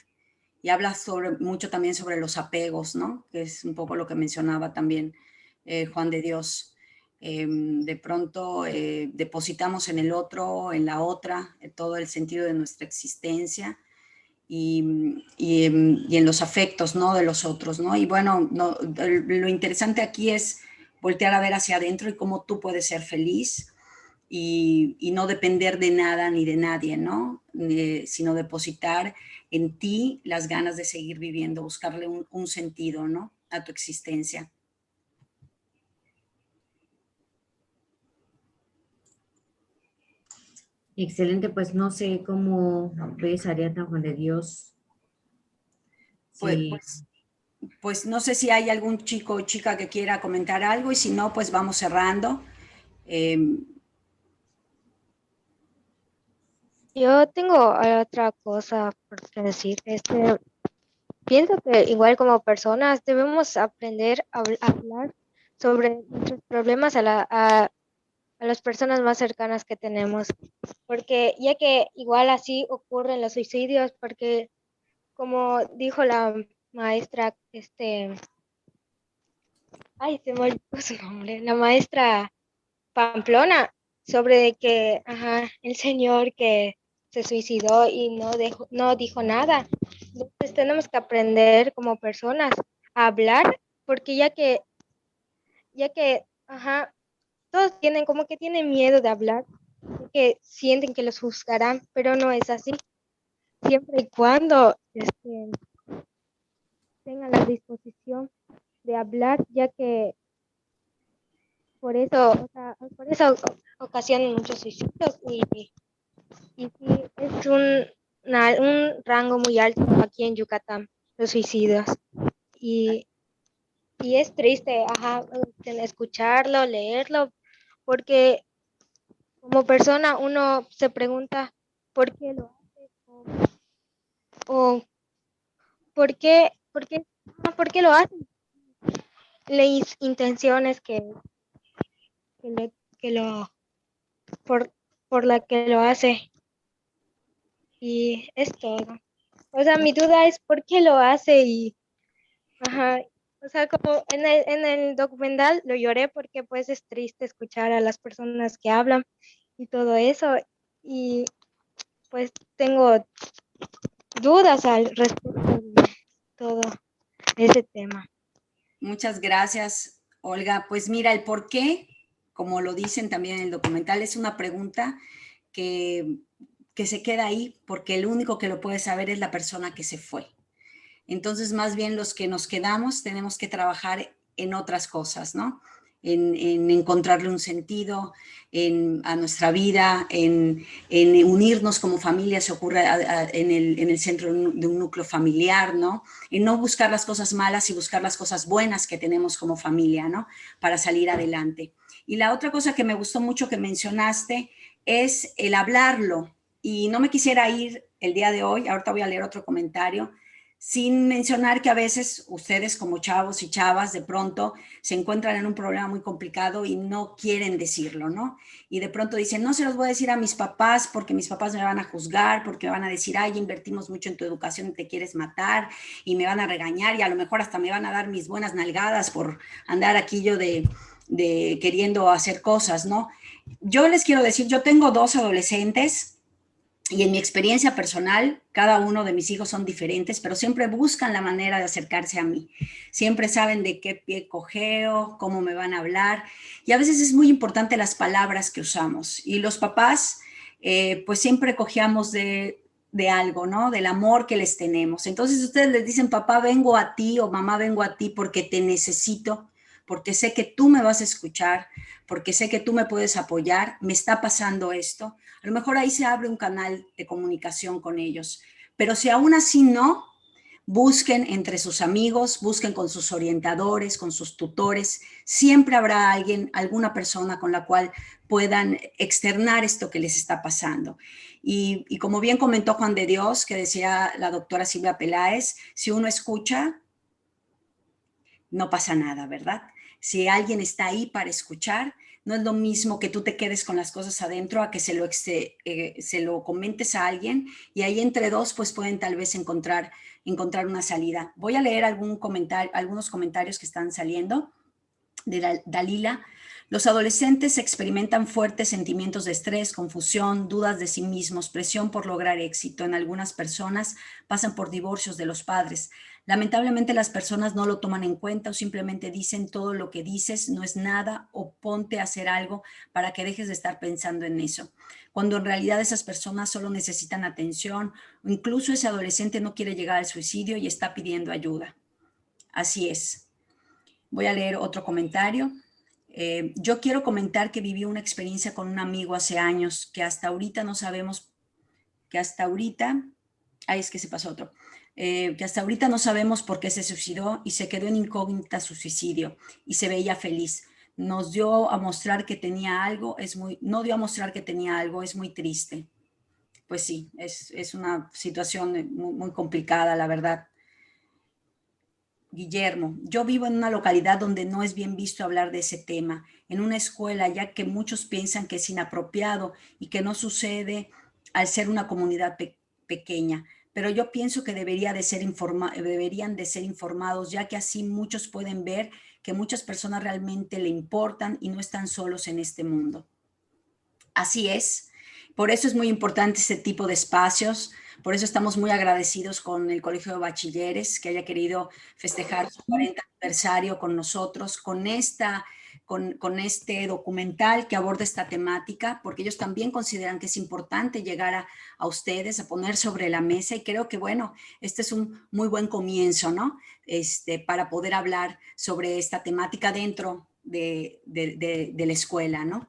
y habla mucho también sobre los apegos, ¿no? Que es un poco lo que mencionaba también Juan de Dios. De pronto depositamos en el otro, en la otra, todo el sentido de nuestra existencia y en los afectos, ¿no? De los otros, ¿no? Y bueno, lo interesante aquí es voltear a ver hacia adentro y cómo tú puedes ser feliz y no depender de nada ni de nadie, ¿no? Sino depositar en ti las ganas de seguir viviendo, buscarle un sentido, ¿no? A tu existencia. Excelente, pues no sé cómo ves, Ariadna, Juan de Dios. Sí. Pues no sé si hay algún chico o chica que quiera comentar algo y si no, pues vamos cerrando. Yo tengo otra cosa por decir. Pienso que igual como personas debemos aprender a hablar sobre nuestros problemas a las personas más cercanas que tenemos, porque ya que igual así ocurren los suicidios, porque como dijo la maestra, ay, se me olvidó su nombre, la maestra Pamplona, sobre que, el señor que se suicidó y no dijo nada. Entonces tenemos que aprender como personas a hablar, porque ya que, todos tienen como que tienen miedo de hablar, que sienten que los juzgarán, pero no es así. Siempre y cuando tengan la disposición de hablar, ya que por eso ocasionan muchos suicidios y sí, es un rango muy alto aquí en Yucatán, los suicidios. Y es triste, escucharlo, leerlo, porque como persona uno se pregunta por qué lo hace o por qué lo hace, las intenciones por la que lo hace. Y es todo. O sea, mi duda es por qué lo hace y, o sea, como en el documental lo lloré porque pues es triste escuchar a las personas que hablan y todo eso. Y pues tengo dudas al respecto de todo ese tema. Muchas gracias, Olga. Pues mira, el por qué, como lo dicen también en el documental, es una pregunta que se queda ahí porque el único que lo puede saber es la persona que se fue. Entonces, más bien los que nos quedamos tenemos que trabajar en otras cosas, ¿no? en encontrarle un sentido a nuestra vida, en unirnos como familia, se ocurre en el centro de un núcleo familiar, ¿no? En no buscar las cosas malas y buscar las cosas buenas que tenemos como familia, ¿no? Para salir adelante. Y la otra cosa que me gustó mucho que mencionaste es el hablarlo. Y no me quisiera ir el día de hoy, ahorita voy a leer otro comentario, sin mencionar que a veces ustedes como chavos y chavas de pronto se encuentran en un problema muy complicado y no quieren decirlo, ¿no? Y de pronto dicen, no se los voy a decir a mis papás porque mis papás me van a juzgar, porque me van a decir, ay, invertimos mucho en tu educación y te quieres matar y me van a regañar y a lo mejor hasta me van a dar mis buenas nalgadas por andar aquí yo de queriendo hacer cosas, ¿no? Yo les quiero decir, yo tengo 2 adolescentes y en mi experiencia personal, cada uno de mis hijos son diferentes, pero siempre buscan la manera de acercarse a mí. Siempre saben de qué pie cojeo, cómo me van a hablar. Y a veces es muy importante las palabras que usamos. Y los papás, pues siempre cojeamos de algo, ¿no? Del amor que les tenemos. Entonces ustedes les dicen, papá, vengo a ti o mamá, vengo a ti porque te necesito, porque sé que tú me vas a escuchar, porque sé que tú me puedes apoyar, me está pasando esto. A lo mejor ahí se abre un canal de comunicación con ellos. Pero si aún así no, busquen entre sus amigos, busquen con sus orientadores, con sus tutores. Siempre habrá alguien, alguna persona con la cual puedan externar esto que les está pasando. Y como bien comentó Juan de Dios, que decía la doctora Silvia Peláez, si uno escucha, no pasa nada, ¿verdad? Si alguien está ahí para escuchar, no es lo mismo que tú te quedes con las cosas adentro a que se lo comentes a alguien y ahí entre dos pues pueden tal vez encontrar una salida. Voy a leer algunos comentarios que están saliendo de Dalila. Los adolescentes experimentan fuertes sentimientos de estrés, confusión, dudas de sí mismos, presión por lograr éxito. En algunas personas pasan por divorcios de los padres. Lamentablemente las personas no lo toman en cuenta o simplemente dicen todo lo que dices no es nada o ponte a hacer algo para que dejes de estar pensando en eso. Cuando en realidad esas personas solo necesitan atención o incluso ese adolescente no quiere llegar al suicidio y está pidiendo ayuda. Así es. Voy a leer otro comentario. Yo quiero comentar que viví una experiencia con un amigo hace años que hasta ahorita no sabemos, que hasta ahorita no sabemos por qué se suicidó y se quedó en incógnita su suicidio y se veía feliz. Nos dio a mostrar que tenía algo, no dio a mostrar que tenía algo, es muy triste. Pues sí, es una situación muy, muy complicada, la verdad. Guillermo, yo vivo en una localidad donde no es bien visto hablar de ese tema, en una escuela, ya que muchos piensan que es inapropiado y que no sucede al ser una comunidad pequeña. Pero yo pienso que deberían de ser informados, ya que así muchos pueden ver que muchas personas realmente le importan y no están solos en este mundo. Así es. Por eso es muy importante este tipo de espacios. Por eso estamos muy agradecidos con el Colegio de Bachilleres que haya querido festejar su 40 aniversario con nosotros, con este documental que aborda esta temática, porque ellos también consideran que es importante llegar a ustedes, a poner sobre la mesa, y creo que, bueno, este es un muy buen comienzo, ¿no? Para poder hablar sobre esta temática dentro de la escuela, ¿no?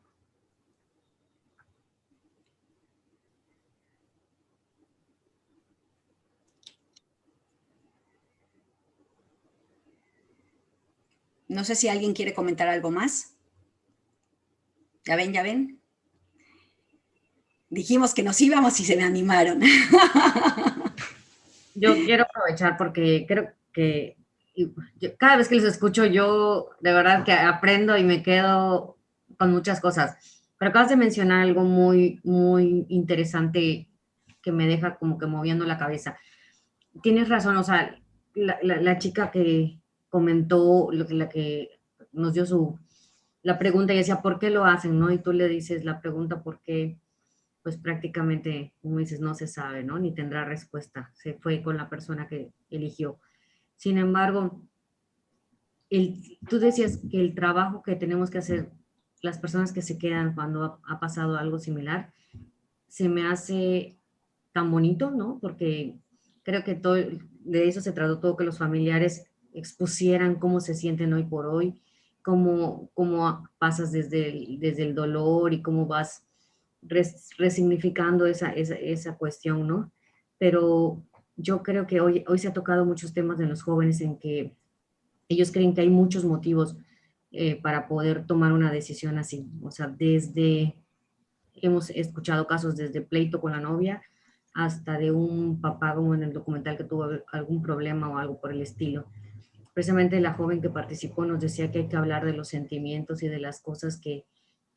No sé si alguien quiere comentar algo más. ¿Ya ven, ya ven? Dijimos que nos íbamos y se me animaron. Yo quiero aprovechar porque creo que cada vez que les escucho yo de verdad que aprendo y me quedo con muchas cosas. Pero acabas de mencionar algo muy, muy interesante que me deja como que moviendo la cabeza. Tienes razón, o sea, la chica que comentó, la que nos dio la pregunta y decía, ¿por qué lo hacen? ¿No? Y tú le dices la pregunta, ¿por qué? Pues prácticamente, como dices, no se sabe, ¿no? Ni tendrá respuesta. Se fue con la persona que eligió. Sin embargo, tú decías que el trabajo que tenemos que hacer las personas que se quedan cuando ha pasado algo similar, se me hace tan bonito, ¿no? Porque creo que de eso se trató todo, que los familiares expusieran cómo se sienten hoy por hoy, cómo pasas desde el dolor y cómo vas resignificando esa cuestión, ¿no? Pero yo creo que hoy se ha tocado muchos temas en los jóvenes en que ellos creen que hay muchos motivos para poder tomar una decisión así. O sea, hemos escuchado casos desde pleito con la novia hasta de un papá, como en el documental, que tuvo algún problema o algo por el estilo. Precisamente la joven que participó nos decía que hay que hablar de los sentimientos y de las cosas que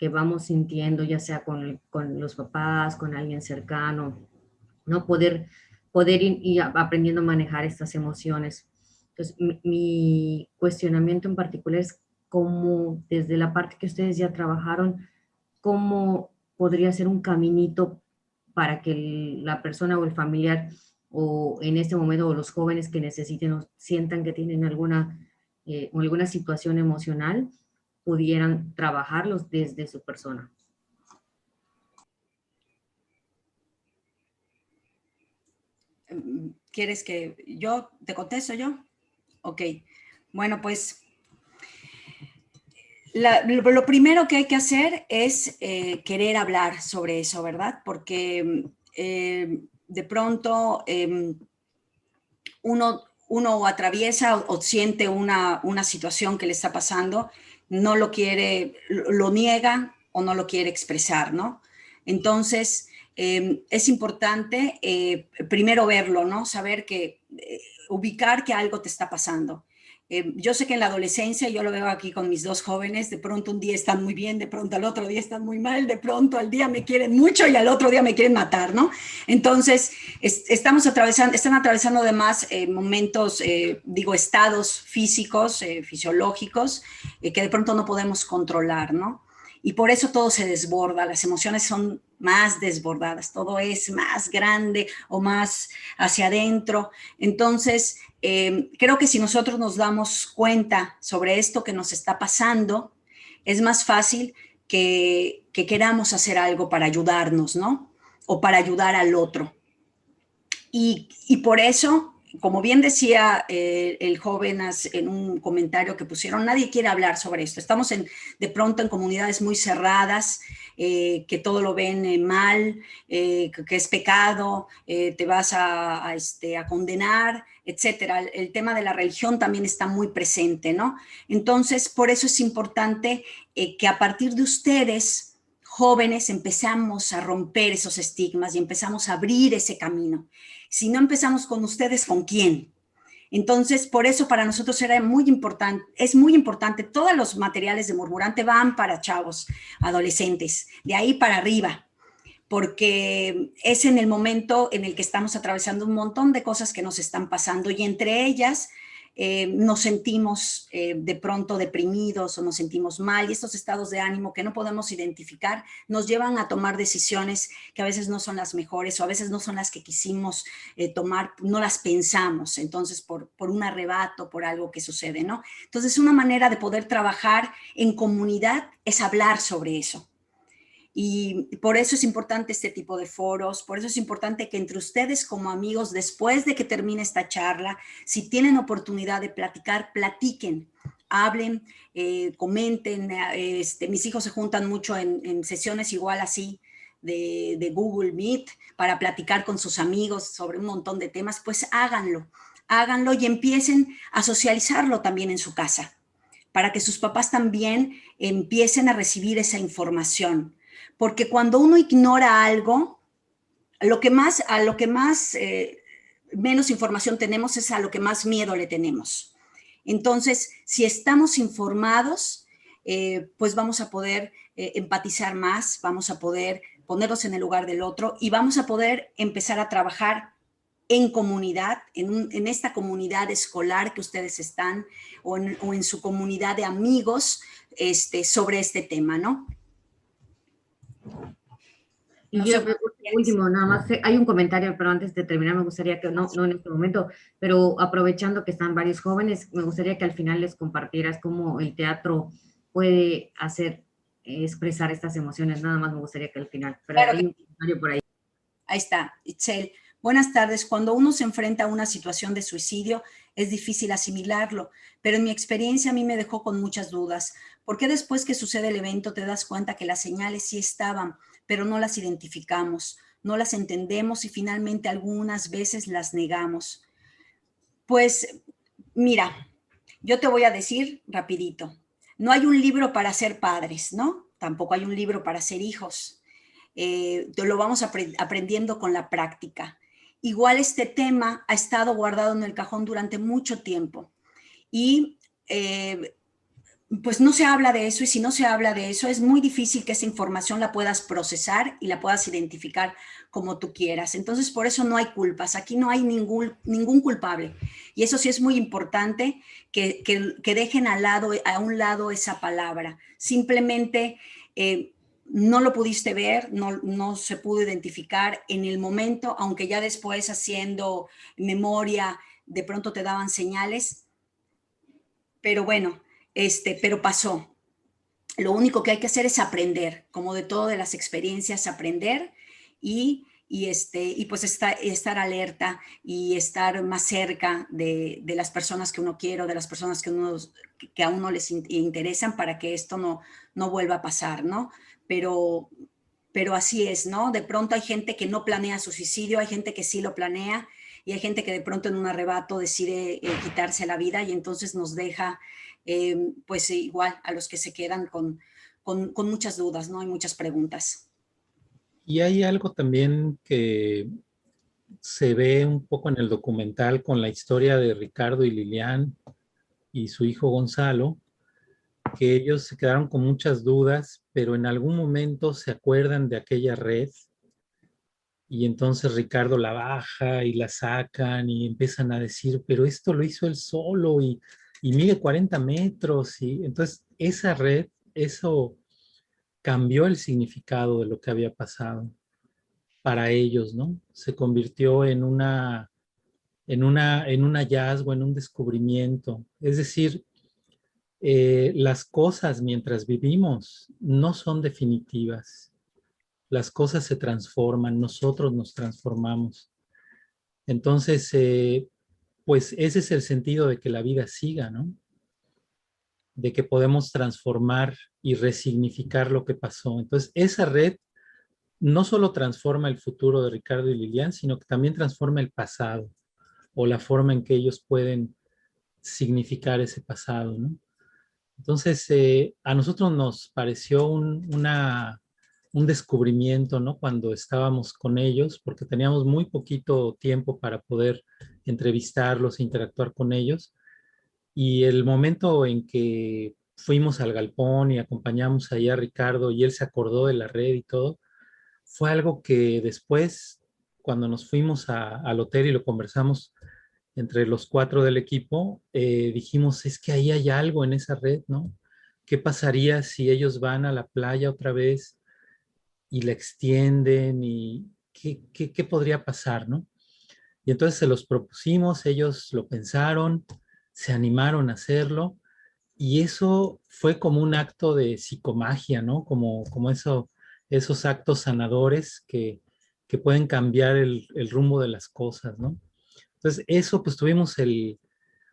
vamos sintiendo, ya sea con los papás, con alguien cercano, ¿no? Poder ir aprendiendo a manejar estas emociones. Entonces, mi cuestionamiento en particular es cómo, desde la parte que ustedes ya trabajaron, cómo podría ser un caminito para que la persona o el familiar, o en este momento, o los jóvenes que necesiten o sientan que tienen alguna situación emocional, pudieran trabajarlos desde su persona. ¿Quieres que yo te contesto yo? Ok. Bueno, pues lo primero que hay que hacer es querer hablar sobre eso, ¿verdad? Porque de pronto uno atraviesa o siente una situación que le está pasando, no lo quiere, lo niega o no lo quiere expresar, ¿no? Entonces, es importante primero verlo, ¿no? Saber que, ubicar que algo te está pasando. Yo sé que en la adolescencia, yo lo veo aquí con mis dos jóvenes, de pronto un día están muy bien, de pronto al otro día están muy mal, de pronto al día me quieren mucho y al otro día me quieren matar, ¿no? Entonces, están atravesando además momentos, estados físicos, fisiológicos, que de pronto no podemos controlar, ¿no? Y por eso todo se desborda, las emociones son más desbordadas, todo es más grande o más hacia adentro. Entonces, creo que si nosotros nos damos cuenta sobre esto que nos está pasando, es más fácil que queramos hacer algo para ayudarnos, ¿no? O para ayudar al otro. Y por eso, como bien decía el joven en un comentario que pusieron, nadie quiere hablar sobre esto. Estamos de pronto en comunidades muy cerradas, que todo lo ven mal, que es pecado, te vas a condenar, etcétera. El tema de la religión también está muy presente, ¿no? Entonces, por eso es importante que a partir de ustedes, jóvenes, empezamos a romper esos estigmas y empezamos a abrir ese camino. Si no empezamos con ustedes, ¿con quién? Entonces, por eso para nosotros es muy importante, todos los materiales de Murmurante van para chavos, adolescentes, de ahí para arriba, porque es en el momento en el que estamos atravesando un montón de cosas que nos están pasando y entre ellas nos sentimos de pronto deprimidos o nos sentimos mal y estos estados de ánimo que no podemos identificar nos llevan a tomar decisiones que a veces no son las mejores o a veces no son las que quisimos tomar, no las pensamos, entonces por un arrebato, por algo que sucede, ¿no? Entonces una manera de poder trabajar en comunidad es hablar sobre eso. Y por eso es importante este tipo de foros, por eso es importante que entre ustedes como amigos, después de que termine esta charla, si tienen oportunidad de platicar, platiquen, hablen, comenten. Mis hijos se juntan mucho en sesiones igual así de Google Meet para platicar con sus amigos sobre un montón de temas, pues háganlo y empiecen a socializarlo también en su casa, para que sus papás también empiecen a recibir esa información. Porque cuando uno ignora algo, a lo que más menos información tenemos es a lo que más miedo le tenemos. Entonces, si estamos informados, pues vamos a poder empatizar más, vamos a poder ponernos en el lugar del otro y vamos a poder empezar a trabajar en comunidad, en esta comunidad escolar que ustedes están o en su comunidad de amigos sobre este tema, ¿no? Y no yo, último, nada más, hay un comentario, pero antes de terminar me gustaría que, no en este momento, pero aprovechando que están varios jóvenes, me gustaría que al final les compartieras cómo el teatro puede hacer expresar estas emociones, nada más me gustaría que al final, pero claro, hay un comentario por ahí. Ahí está, Itzel. Buenas tardes. Cuando uno se enfrenta a una situación de suicidio, es difícil asimilarlo, pero en mi experiencia a mí me dejó con muchas dudas. ¿Por qué después que sucede el evento te das cuenta que las señales sí estaban, pero no las identificamos, no las entendemos y finalmente algunas veces las negamos? Pues mira, yo te voy a decir rapidito. No hay un libro para ser padres, ¿no? Tampoco hay un libro para ser hijos. Lo vamos aprendiendo con la práctica. Igual este tema ha estado guardado en el cajón durante mucho tiempo y pues no se habla de eso, y si no se habla de eso es muy difícil que esa información la puedas procesar y la puedas identificar como tú quieras. Entonces por eso no hay culpas, aquí no hay ningún culpable, y eso sí es muy importante que dejen a un lado esa palabra. Simplemente no lo pudiste ver, no se pudo identificar en el momento, aunque ya después haciendo memoria de pronto te daban señales, pero bueno, pero pasó. Lo único que hay que hacer es aprender, como de todo de las experiencias, aprender y pues estar alerta y estar más cerca de las personas que uno quiere, o de las personas que a uno les interesan, para que esto no vuelva a pasar, ¿no? Pero así es, ¿no? De pronto hay gente que no planea su suicidio, hay gente que sí lo planea, y hay gente que de pronto en un arrebato decide quitarse la vida, y entonces nos deja, pues igual a los que se quedan con muchas dudas, ¿no? Hay muchas preguntas. Y hay algo también que se ve un poco en el documental con la historia de Ricardo y Lilian y su hijo Gonzalo, que ellos se quedaron con muchas dudas, pero en algún momento se acuerdan de aquella red, y entonces Ricardo la baja y la sacan y empiezan a decir, pero esto lo hizo él solo y mide 40 metros. Y entonces esa red, eso cambió el significado de lo que había pasado para ellos, ¿no? Se convirtió en un hallazgo, en un descubrimiento. Es decir, las cosas mientras vivimos no son definitivas. Las cosas se transforman, nosotros nos transformamos. Entonces, pues ese es el sentido de que la vida siga, ¿no? De que podemos transformar y resignificar lo que pasó. Entonces, esa red no solo transforma el futuro de Ricardo y Lilian, sino que también transforma el pasado, o la forma en que ellos pueden significar ese pasado, ¿no? Entonces, a nosotros nos pareció un descubrimiento, ¿no? Cuando estábamos con ellos, porque teníamos muy poquito tiempo para poder entrevistarlos, interactuar con ellos. Y el momento en que fuimos al galpón y acompañamos ahí a Ricardo y él se acordó de la red y todo, fue algo que después, cuando nos fuimos al hotel y lo conversamos entre los 4 del equipo, dijimos, es que ahí hay algo en esa red, ¿no? ¿Qué pasaría si ellos van a la playa otra vez y la extienden? ¿Y qué podría pasar, no? Y entonces se los propusimos, ellos lo pensaron, se animaron a hacerlo, y eso fue como un acto de psicomagia, ¿no? Como esos actos sanadores que pueden cambiar el rumbo de las cosas, ¿no? Entonces eso, pues tuvimos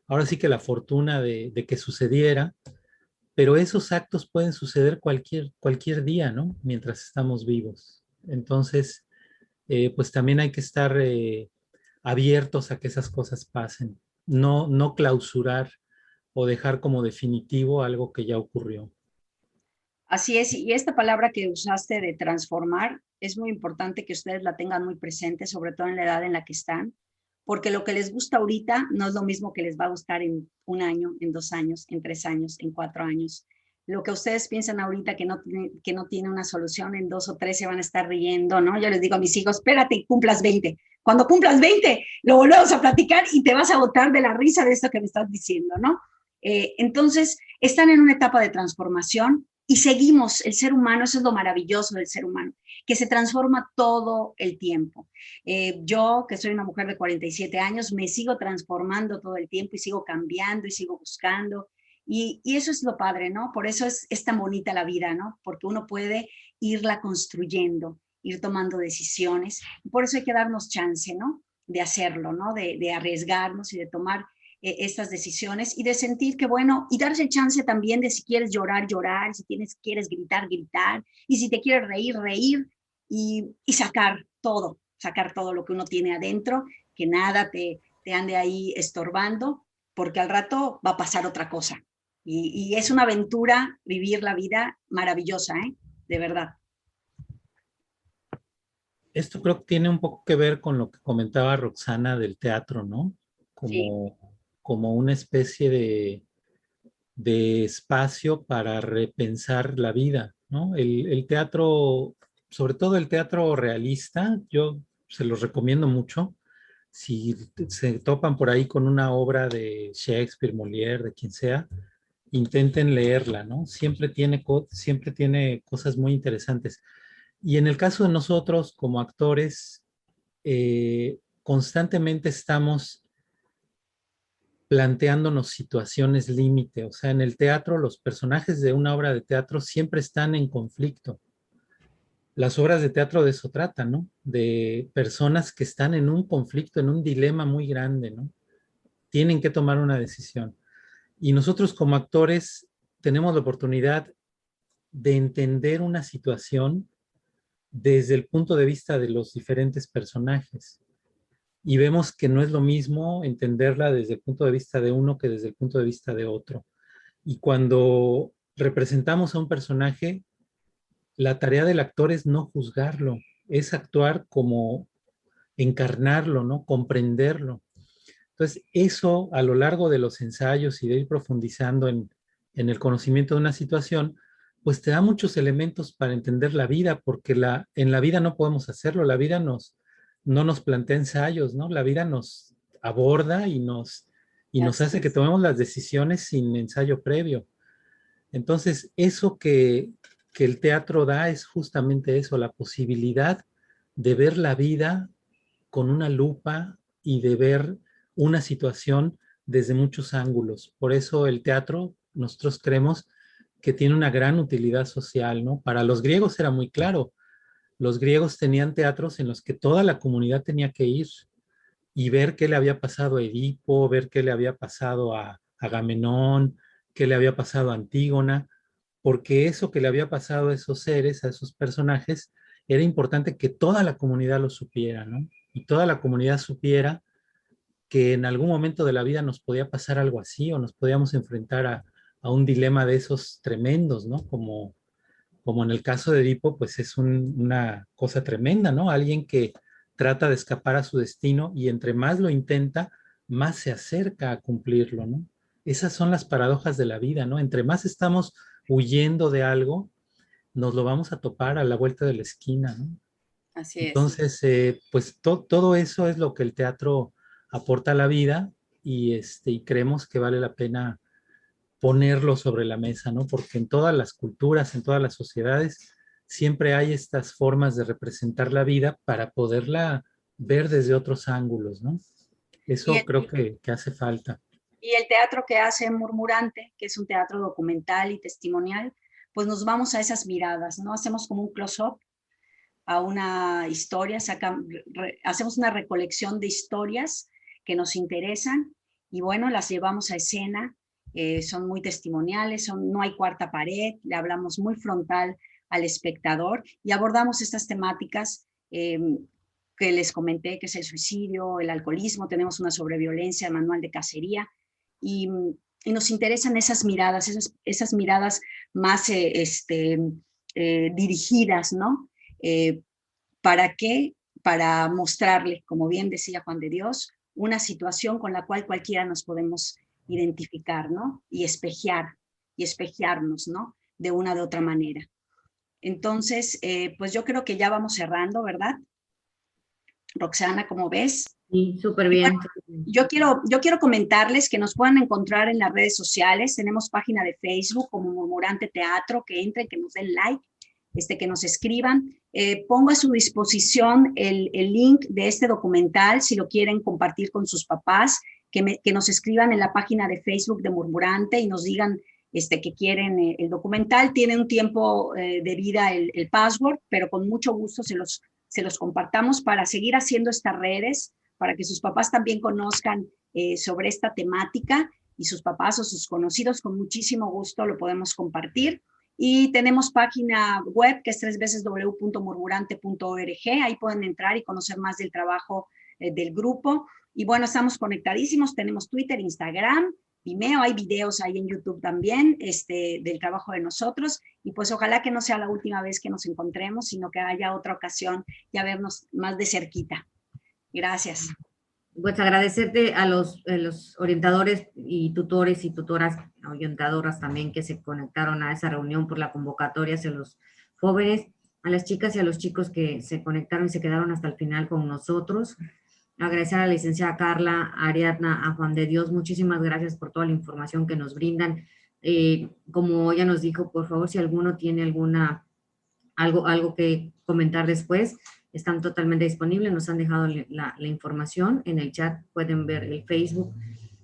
ahora sí que la fortuna de que sucediera, pero esos actos pueden suceder cualquier día, ¿no? Mientras estamos vivos. Entonces, pues también hay que estar abiertos a que esas cosas pasen, no clausurar o dejar como definitivo algo que ya ocurrió. Así es, y esta palabra que usaste de transformar es muy importante que ustedes la tengan muy presente, sobre todo en la edad en la que están, porque lo que les gusta ahorita no es lo mismo que les va a gustar en 1 año, en 2 años, en 3 años, en 4 años. Lo que ustedes piensan ahorita que no tiene una solución, en 2 o 3 se van a estar riendo, ¿no? Yo les digo a mis hijos, espérate, cumplas 20. Cuando cumplas 20, lo volvemos a platicar y te vas a botar de la risa de esto que me estás diciendo, ¿no? Entonces, están en una etapa de transformación y seguimos, el ser humano, eso es lo maravilloso del ser humano, que se transforma todo el tiempo. Yo, que soy una mujer de 47 años, me sigo transformando todo el tiempo y sigo cambiando y sigo buscando. Y eso es lo padre, ¿no? Por eso es tan bonita la vida, ¿no? Porque uno puede irla construyendo ir tomando decisiones. Por eso hay que darnos chance, ¿no? De hacerlo, ¿no? De arriesgarnos y de tomar estas decisiones y de sentir que, bueno, y darse chance también de si quieres llorar, llorar, si quieres gritar, gritar, y si te quieres reír, reír, y sacar todo lo que uno tiene adentro, que nada te ande ahí estorbando, porque al rato va a pasar otra cosa. Y es una aventura vivir la vida maravillosa, de verdad. Esto creo que tiene un poco que ver con lo que comentaba Roxana del teatro, ¿no? Como una especie de espacio para repensar la vida, ¿no? El teatro, sobre todo el teatro realista, yo se los recomiendo mucho. Si se topan por ahí con una obra de Shakespeare, Molière, de quien sea, intenten leerla, ¿no? Siempre tiene cosas muy interesantes. Y en el caso de nosotros como actores, constantemente estamos planteándonos situaciones límite. O sea, en el teatro, los personajes de una obra de teatro siempre están en conflicto. Las obras de teatro de eso tratan, ¿no? De personas que están en un conflicto, en un dilema muy grande, ¿no? Tienen que tomar una decisión. Y nosotros como actores tenemos la oportunidad de entender una situación desde el punto de vista de los diferentes personajes. Y vemos que no es lo mismo entenderla desde el punto de vista de uno que desde el punto de vista de otro. Y cuando representamos a un personaje, la tarea del actor es no juzgarlo, es actuar como encarnarlo, ¿no? Comprenderlo. Entonces, eso a lo largo de los ensayos y de ir profundizando en el conocimiento de una situación, pues te da muchos elementos para entender la vida, porque en la vida no podemos hacerlo, la vida no nos plantea ensayos, ¿no? La vida nos aborda y nos hace que tomemos las decisiones sin ensayo previo. Entonces, eso que el teatro da es justamente eso, la posibilidad de ver la vida con una lupa y de ver una situación desde muchos ángulos. Por eso el teatro, nosotros creemos que tiene una gran utilidad social, ¿no? Para los griegos era muy claro. Los griegos tenían teatros en los que toda la comunidad tenía que ir y ver qué le había pasado a Edipo, ver qué le había pasado a Agamenón, qué le había pasado a Antígona, porque eso que le había pasado a esos seres, a esos personajes, era importante que toda la comunidad lo supiera, ¿no? Y toda la comunidad supiera que en algún momento de la vida nos podía pasar algo así o nos podíamos enfrentar a un dilema de esos tremendos, ¿no? Como en el caso de Edipo, pues es una cosa tremenda, ¿no? Alguien que trata de escapar a su destino y entre más lo intenta, más se acerca a cumplirlo, ¿no? Esas son las paradojas de la vida, ¿no? Entre más estamos huyendo de algo, nos lo vamos a topar a la vuelta de la esquina, ¿no? Así es. Entonces, pues todo eso es lo que el teatro aporta a la vida y creemos que vale la pena ponerlo sobre la mesa, ¿no? Porque en todas las culturas, en todas las sociedades, siempre hay estas formas de representar la vida para poderla ver desde otros ángulos, ¿no? Eso creo que hace falta. Y el teatro que hace Murmurante, que es un teatro documental y testimonial, pues nos vamos a esas miradas, ¿no? Hacemos como un close-up a una historia, hacemos una recolección de historias que nos interesan y bueno, las llevamos a escena, son muy testimoniales, no hay cuarta pared, le hablamos muy frontal al espectador y abordamos estas temáticas que les comenté, que es el suicidio, el alcoholismo, tenemos una sobreviolencia, el manual de cacería y nos interesan esas miradas más dirigidas, ¿no? ¿Para qué? Para mostrarle, como bien decía Juan de Dios, una situación con la cual cualquiera nos podemos identificar, ¿no? Y espejearnos, ¿no? De una de otra manera. Entonces, pues yo creo que ya vamos cerrando, ¿verdad? Roxana, ¿cómo ves? Sí, súper bien. Bueno, yo quiero comentarles que nos puedan encontrar en las redes sociales. Tenemos página de Facebook como Murmurante Teatro, que entren, que nos den like, que nos escriban. Pongo a su disposición el link de este documental, si lo quieren compartir con sus papás, que nos escriban en la página de Facebook de Murmurante y nos digan que quieren el documental. Tiene un tiempo de vida el password, pero con mucho gusto se los compartamos para seguir haciendo estas redes, para que sus papás también conozcan sobre esta temática, y sus papás o sus conocidos con muchísimo gusto lo podemos compartir. Y tenemos página web que es www.murmurante.org. Ahí pueden entrar y conocer más del trabajo del grupo. Y bueno, estamos conectadísimos. Tenemos Twitter, Instagram, Vimeo. Hay videos ahí en YouTube también del trabajo de nosotros. Y pues ojalá que no sea la última vez que nos encontremos, sino que haya otra ocasión ya vernos más de cerquita. Gracias. Pues agradecerte a los orientadores y tutores y tutoras, orientadoras también que se conectaron a esa reunión por la convocatoria hacia los jóvenes, a las chicas y a los chicos que se conectaron y se quedaron hasta el final con nosotros. Agradecer a la licenciada Carla, a Ariadna, a Juan de Dios, muchísimas gracias por toda la información que nos brindan. Como ella nos dijo, por favor, si alguno tiene algo que comentar después, están totalmente disponibles, nos han dejado la información en el chat, pueden ver el Facebook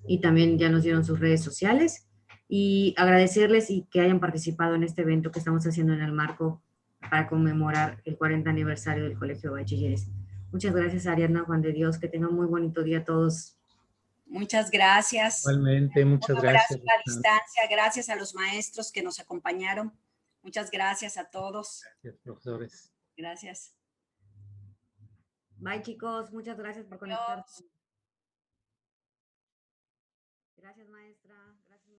y también ya nos dieron sus redes sociales. Y agradecerles y que hayan participado en este evento que estamos haciendo en el marco para conmemorar el 40 aniversario del Colegio de Bachilleres. Muchas gracias, Ariadna, Juan de Dios, que tengan muy bonito día a todos. Muchas gracias. Igualmente, muchas gracias. Un abrazo a distancia, gracias a los maestros que nos acompañaron. Muchas gracias a todos. Gracias, profesores. Gracias. Bye, chicos. Muchas gracias por conectarse. Gracias, maestra.